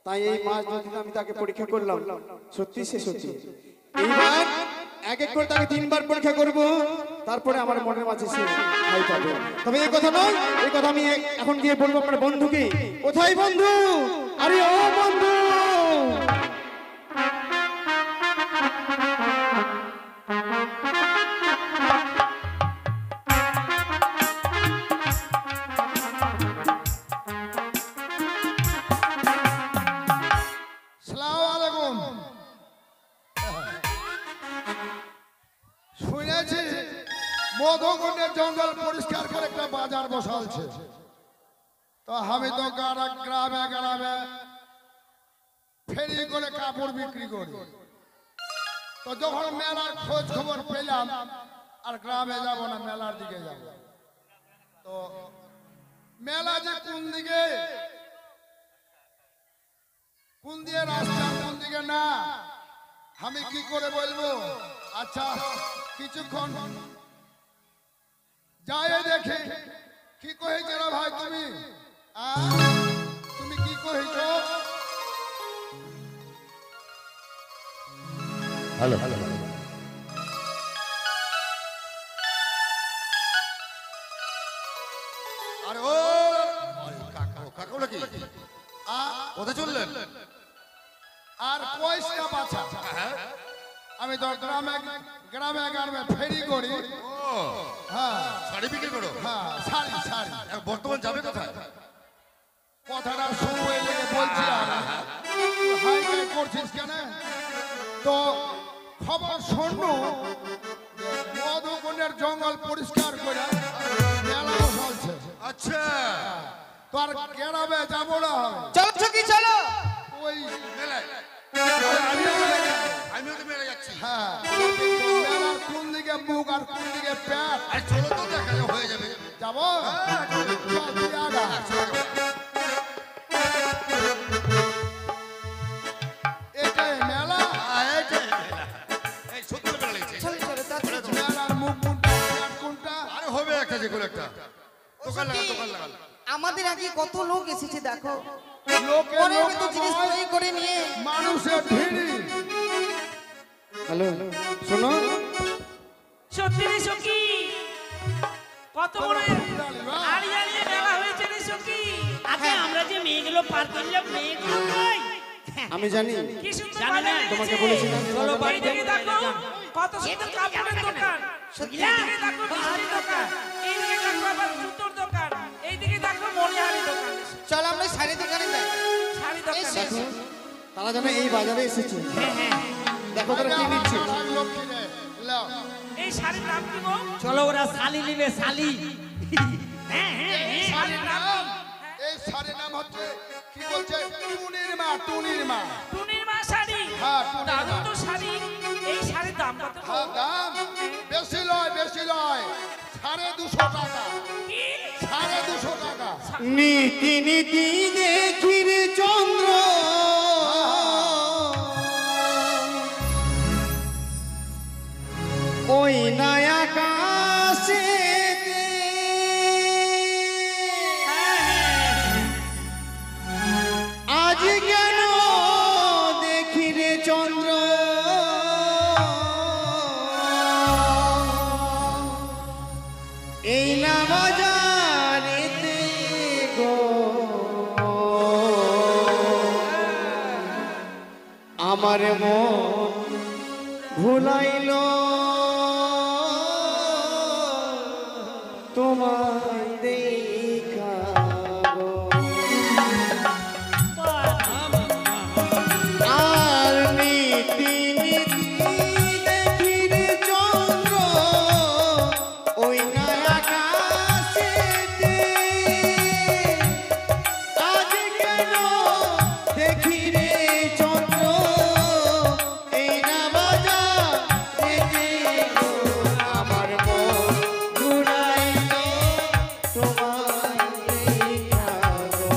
তাই এই মাঝ নদীতে আমি তাকে পরীক্ষা করলাম, সত্যি সে সত্যি। এইবার এক এক করে তাকে 3 বার পরীক্ষা করব, তারপরে আমার মনের মাঝে সে ঠাঁই পাবে। তবে এই কথা নয়, এই কথা আমি এখন গিয়ে বলবো আমার বন্ধুকে। কোথায় বন্ধু? আরে ও বন্ধু! সালামালাইকুম। শুনেছি মধুকুণ্ডের জঙ্গল পরিষ্কার করে একটা বাজার বসালছে, তো আমি তো গ্রামে গ্রামে ফেরি করে কাপড় বিক্রি করি। তো যখন মেলার খোঁজ খবর পেলাম আর গ্রামে যাব না, মেলার দিকে যাব। তো মেলা যে কোন দিকে, কোন দিয়ে রাস্তা, কোন দিকে না, আমি কি করে বলবো? আচ্ছা, কিছুক্ষণ যাই দেখে কি কহেছ রে ভাই তুমি? তুমি কি কহেছ? হ্যালো, আরে ও কাকু নাকি? কোথায় চললেন? আর পয়সা বাঁচা, আমি তো গ্রামে গ্রামে গ্রামে ফেরি করি। হ্যাঁ, শাড়ি বিক্রি করো? হ্যাঁ, শাড়ি শাড়ি। এখন বর্তমান যাবে কোথায়? কথাটা সময় লেগে বলছি, আর হাই হাই করছিস কেন? তো খবর শোনো, মধুকুণ্ডের জঙ্গল পরিষ্কার করে মেলা চলছে। আচ্ছা, তো আর গ্রামে যাবো না, চলছো কি? চলো। ওই মেলায় আমিও তো মেলায় যাচ্ছি। হ্যাঁ, মেলার কোন দিকে মুখ আর কোন দিকে প্যাট আর চলো তো, দেখা হয়ে যাবে। যাবো। চল, তুই আগা। এটাই মেলা। এই সত্যি মেলা লেগেছে। চলো চলো, তাড়াতাড়ি চলো। মেলার মুখ কোনটা, প্যাট কোনটা? আরে হবে একটা, যে কোনো একটা দোকান লাগা, সত্যি, দোকান লাগাল। আমাদের আগে কত লোক এসেছে দেখো। লোকে মনের লোক মতো জিনিস নয়, তৈরি করে নিয়ে মানুষের ভিড়। হ্যালো, শোনো, সত্যি রে সখী, কত বড় আড়ি আড়িয়ে মেলা হয়েছে রে সখী। আগে আমরা যে মেয়েগুলো পার করলাম, মেয়েগুলো কই? আমি জানি কি সুন্দর জানি বাজার না, লেগেছে। তোমাকে বলেছিলাম যে চলো এই দিকে দেখো, কত সুন্দর কাপড়ের দোকান, এইদিকে দেখো মিষ্টির দোকান, এইদিকে দেখো আবার জুতোর দোকান, এইদিকে দেখো মণিহারি দোকান। চল আমরা শাড়ি দোকানে যাই। শাড়ি দোকান এসো। তারা যেন এই বাজারে এসেছে। দেখো তারা কি আমার নিচ্ছে। রাগ লক্ষ্মী রে, লাও। এই শাড়ির নাম কি গো? চলো ওরা শালি নিবে শালি। এই শাড়ির নাম, এই শাড়ির নাম হচ্ছে কি বলছে টুনির মা, টুনির মা। টুনির মা শাড়ি। হ্যাঁ, টুনির মা। দারুণ তো শাড়ি। এই শাড়ির দাম কত গো? হ্যাঁ, দাম বেশি লয়, বেশি লয়, 250 টাকা, কি? 250 টাকা। নীতি নীতি দেখির চন্দ্র ওই নয়া কাশে আজ কেন দেখি রে চন্দ্র এই না বাজারেতে গো আমার মন ভুলাইল তোমায় দেখা গো। আর নীতি নীতি দেখিরে চন্দ্র ওই না আকাশেতে আজ কেন দেখিরে চন্দ্র এই না বাজারেতে গো আমার মন ঘুরাইল তোমায় দেখা গো।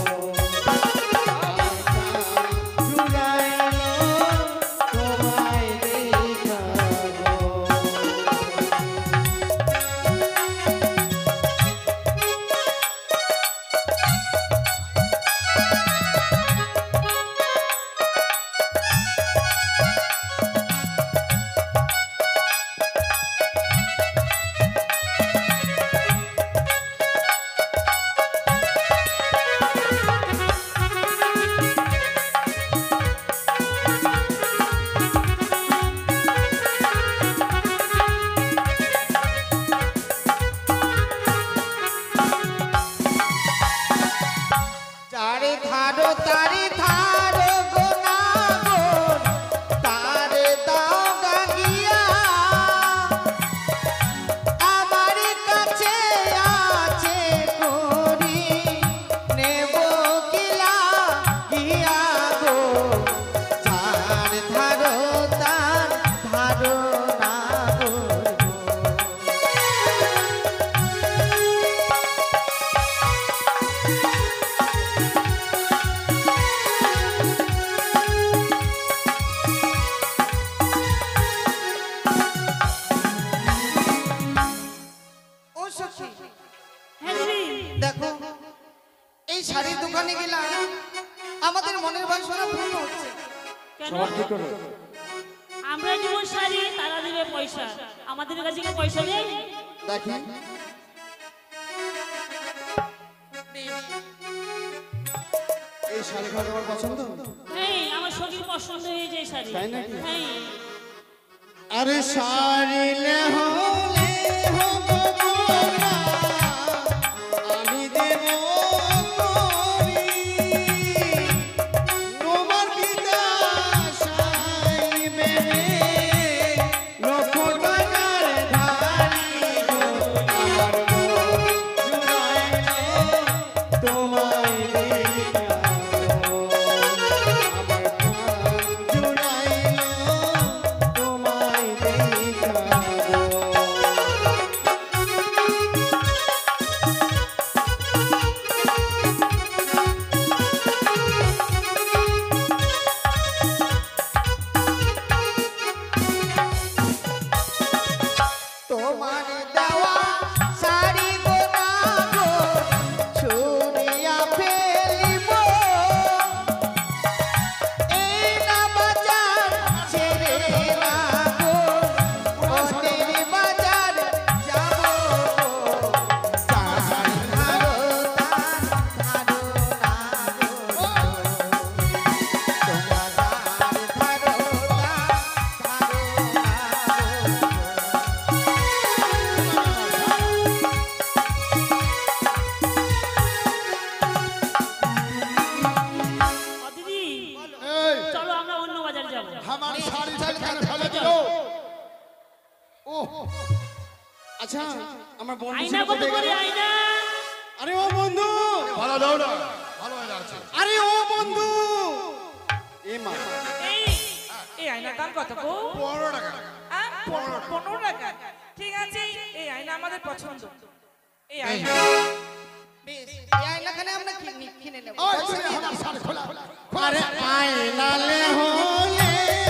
চারে ধারো তারে ধারো গোনা গোন তারে দাও গাগিয়া আমার কাছে আছে করি নেব কিলা গিয়া গো চার ধারো তার ধারো না গো। ও সখী, হ্যাঁ দিদি। দেখো এই শাড়ির দোকানে গেলাম আমাদের মনের বাসনা পূর্ণ হচ্ছে। কেন? আমরা দিব শাড়ি, তারা দিবে পয়সা। আমাদের কাছে কি পয়সা নেই? দেখি এই শাড়িটা তোমার পছন্দ? হ্যাঁ, আমার সখীর পছন্দ হয়েছে এই শাড়ি। তাই নাকি? হ্যাঁ। আরে শাড়ি হলে হবো গোরা, আমি দেব করি তোমার পিতা সাইবে লক্ষ টাকার ধারি গো আমার মন জুড়াইল তোমায় দেখা গো। আমার প্রাণ জুড়াইল তোমায় দেখা গো। তোমার দেওয়া শাড়ি গোনা গো ছুঁড়িয়া ফেলিব এই না বাজার ছেড়ে না গো অন্যের বাজার যাব গো চার ধারো তার ধারো না গো তোমার ধারো তার ধারো না গো। আচ্ছা আমার বন্ধু আয়না ছিল কত কোথায় করে গেল? আয়না? আরে ও বন্ধু, ভালো দাও না, ভালো হয়ে আছে। আরে ও বন্ধু, এ মা এই এই আয়নার দাম কত গো? 15 টাকা। 15 টাকা। ঠিক আছে, এই আয়না আমাদের পছন্দ। এই আয়না বেশ এই আয়নাখানে আমরা কিনে নেব ওই পয়সা তুমি দিয়ে আমার দাও। শাড়ি খোলা আরে আয়না লে হলে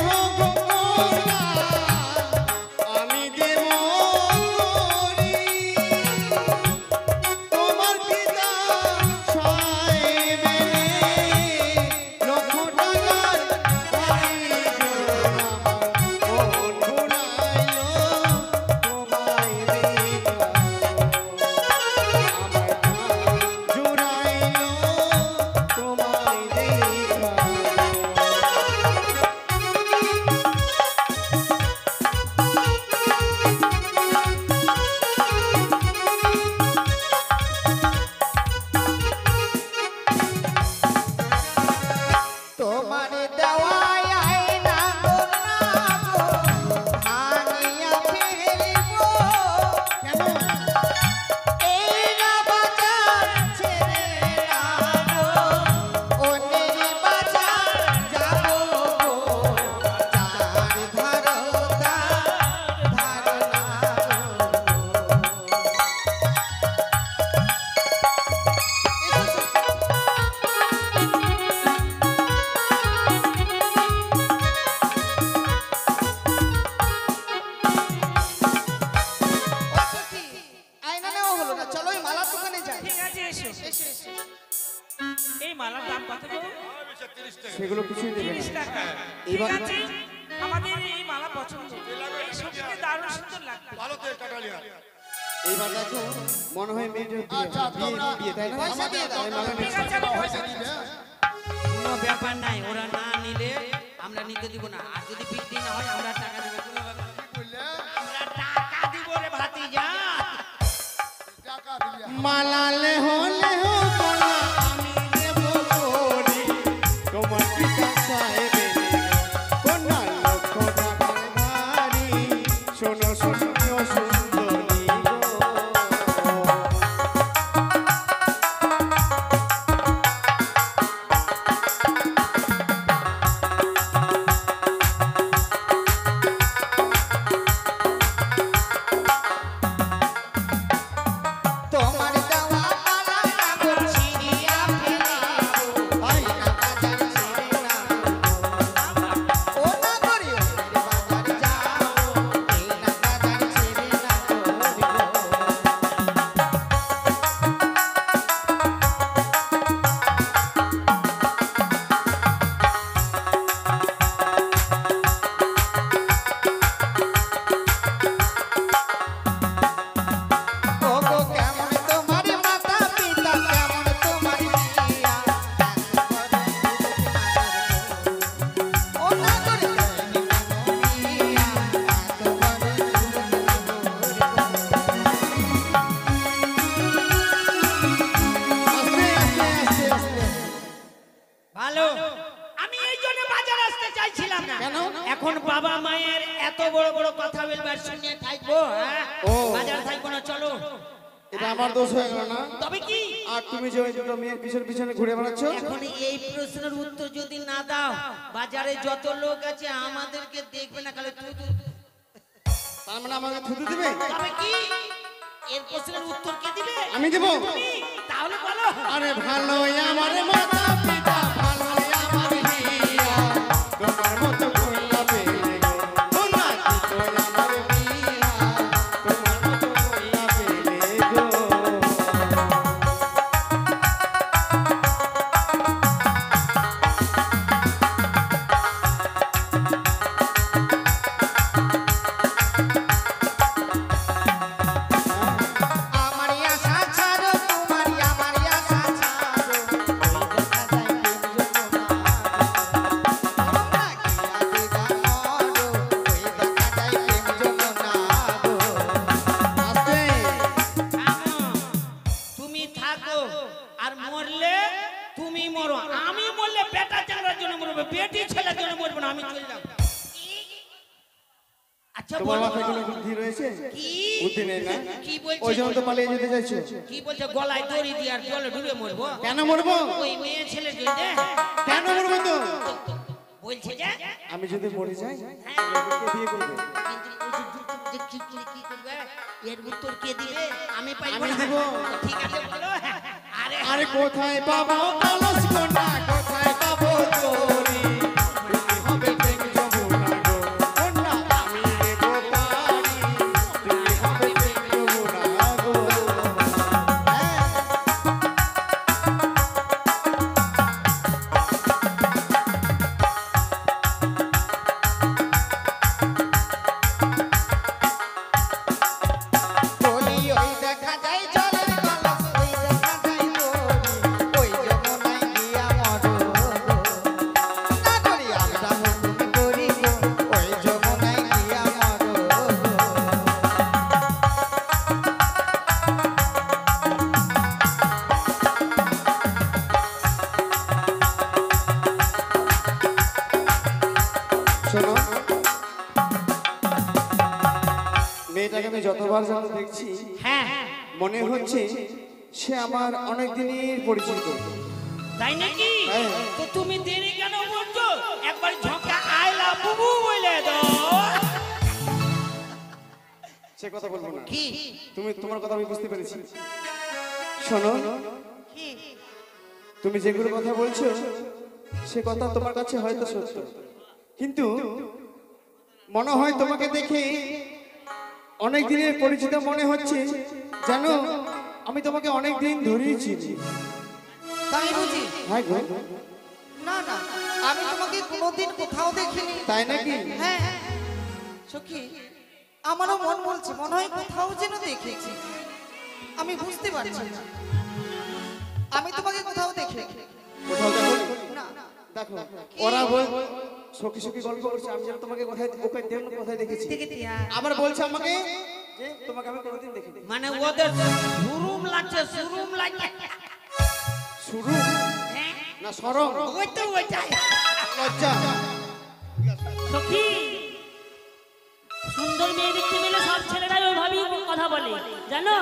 হো গোলা, আমি দেব করি। তোমার পিতা সাহেবে লক্ষ টাকার বাড়ি জোড়া, মন ঘুরাইলো তোমায় দেখাবো। আমার প্রাণ জুড়াইলো তোমায় দেখাবো। তোমার দেওয়াই আয়না গো না গো, ভাঙিয়া ফেলিব। এই না বাজার ছেড়ে না গো, অন্যের বাজার যাব গো। যার ধারদার ধারণা সত্যি, আয়না নেওয়া হলো না, চলো ওই মালার দোকানে যাই। ঠিক আছে, এসো। এসো, এসো। এই মালার দাম কত গো? 30 টাকা। সেগুলো কিছুই দেবে 30 না। টাকা। ঠিক এবার- আছে, আমাদের এই মালা পছন্দ। এই সবথেকে দারুণ সুন্দর লাগবে। ভালো তো টাকা লিয়া। এইবার দেখো মনে হয় মেয়েদের বিয়ে, আচ্ছা, তোমরা বিয়ে, তাই না? পয়সা দিয়ে দাও। তাই মালা ঠিক নিচ্ছি। আছে, আমি পয়সা পয়সা দিবে কোনো ব্যাপার নাই, ওরা না নিলে আমরা নিতে দিব না। আর যদি বিক্রি না হয় আমরা টাকা দেবো, কোনো ব্যাপার না। বুঝলে আমরা টাকা দিব রে ভাতিজা। টাকা দিলে মালা লে হলে হো গোলা, আমি দেব করি। তোমার পিতা সাহেবে কন্যা লক্ষ টাকার বাড়ি। শোনো শোনো ও সুন্দরী গো। তোমার দেওয়া মালা না গো, ছিঁড়িয়া ফেলিব। আয়না বাজার ছেড়ে না গো, ও না করি অন্যের বাজার যাও। এই না বাজার ছেড়ে না গো। ওগো কেমন তোমার মাতা পিতা, কেমন তোমার বিয়া। ও না করে দেয়নি কোনো বিয়া, তোমার আস্তে আস্তে আস্তে আস্তে। ভালো, আমি এই জন্য বাজার আসতে চাইছিলাম না। এখন বাবা মায়ের এত বড় বড় কথা বলবার শুনে থাকবো, হ্যাঁ? ও। বাজার থাকবো না, চলো। এটা আমার দোষ হয়ে গেল না? তবে কি আর তুমি যে ওই দুটো মেয়ের পিছনে পিছনে ঘুরে বেড়াচ্ছ? এখন এই প্রশ্নের উত্তর যদি না দাও, বাজারে যত লোক আছে আমাদেরকে দেখবে না, খালি তুই তার মানে আমাকে থুতু দিবে? তবে কি এর প্রশ্নের উত্তর কে দিবে? আমি দেবো? তুমি। তাহলে বলো। আরে ভালোই আমার মাতা পিতা, ভালোই আমার বিয়া। তোমার মতো কন্যা পেলে গো, কন্যা দিতই আমার বিয়া। তোমার মতো কন্যা পেলে গো। আমার আশা ছাড়ো, তোমার আমার আশা ছাড়ো। ওই দেখা যায় বেটি ছেলের জন্য মরবো না, আমি চললাম। আচ্ছা তোমার বলো মাথায় কোনো বুদ্ধি রয়েছে? কি বুদ্ধি নেই না কি বলছে ওই জন্য তো পালিয়ে যেতে চাইছো কি বলছে গলায় দড়ি দিয়ে আর জলে ডুবে মরবো কেন মরবো ওই মেয়ে ছেলে জন্য কেন মরবো তো বলছে যে আমি যদি মরে যাই কে বিয়ে করবে কিন্তু কি করবে এর উত্তর কে দিবে আমি পাইবো আমি না দেব। ঠিক আছে বলো আরে আরে কোথায় পাবো কলস কোনা কোথায় পাবো তোরি তুমি হবে প্রেম যমুনা গো কোনা আমি দেব পারি তুমি হবে প্রেম যমুনা গো তোরি ওই দেখা যায় জলের কলস ওই দেখা যায় তোরি ওই যমুনায় গিয়া মরো না তোরি আমরা হুকুম করি গো ওই যমুনায় গিয়া মরো শোনো মেয়েটাকে আমি যতবার যেন দেখছি হ্যাঁ মনে হচ্ছে সে আমার অনেক দিনের পরিচিত তাই নাকি হ্যাঁ। তো তুমি দেরি কেন বলছো একবার ঝোঁকা আইলা বুবু বলে দাও সে কথা বলবো না কি তুমি তোমার কথা আমি বুঝতে পেরেছি শোনো কি তুমি যেগুলো কথা বলছো সে কথা তোমার কাছে হয়তো সত্য কিন্তু মনে হয় তোমাকে দেখে অনেক দিনের পরিচিত মনে হচ্ছে জানো আমি তোমাকে অনেক দিন ধরেই চিনি তাই বুঝি হ্যাঁ গো না না আমি তোমাকে কোনোদিন কোথাও দেখিনি তাই নাকি হ্যাঁ সখী আমারও মন বলছে মনে হয় কোথাও যেন দেখেছি আমি বুঝতে পারছি না আমি তোমাকে কোথাও দেখে কোথাও দেখো না দেখো ওরা বল সখী সখী গল্প করছে আমি যেন তোমাকে কোথায় ওকে তেমন কোথায় দেখেছি আবার বলছে আমাকে যে তোমাকে আমি কোনোদিন দেখিনি মানে ওদের শুরুম লাগছে শুরু না সরম ওই তো ওইটাই লজ্জা সখী সুন্দর মেয়ে দেখতে পেলে সব ছেলেরাই ওইভাবেই কথা বলে জানো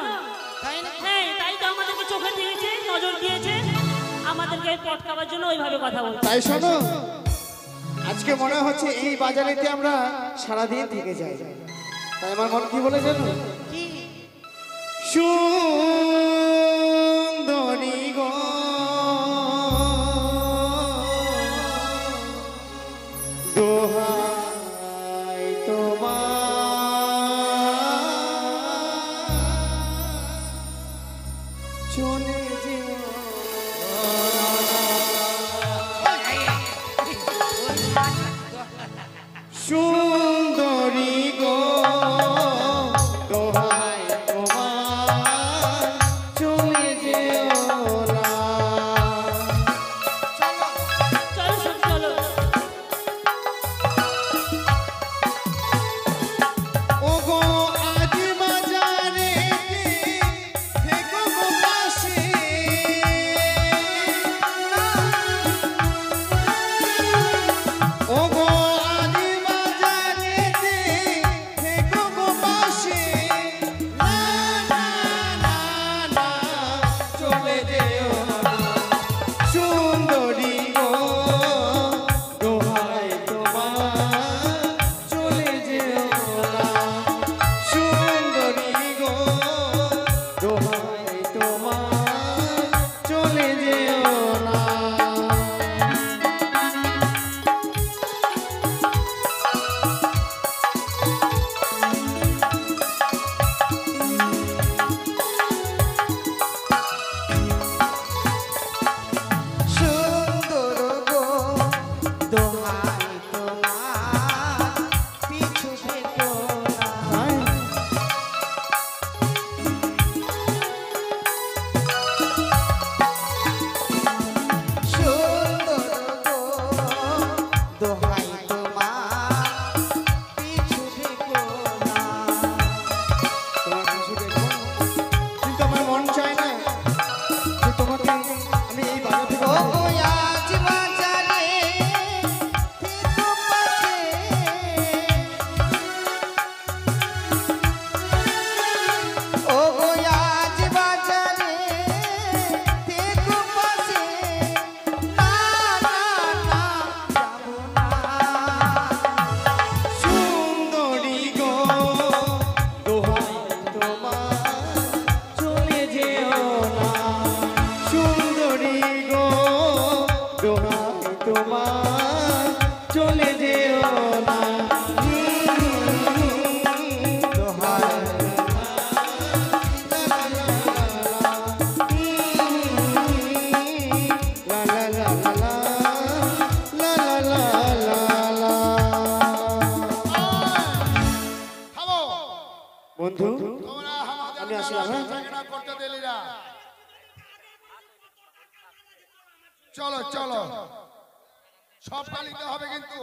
তাই না হ্যাঁ তাই তো আমাদেরকে চোখে দিয়েছে নজর দিয়েছে আমাদেরকে পটকাবার জন্য ওইভাবে কথা বলছে তাই শোনো আজকে মনে হচ্ছে এই বাজারেতে আমরা সারাদিন থেকে যাই তাই আমার মন কি বলে জানো কি সুন্দরী গো দোহাই তোমার চলে যেও সুন্দরী গো দোহাই তোমার তোমরা আমাদের আমি আসলাম, মেলা হ্যাঁ? ঝগড়া করতে দিলি না। চলো চলো, সব পালিতে হবে কিন্তু।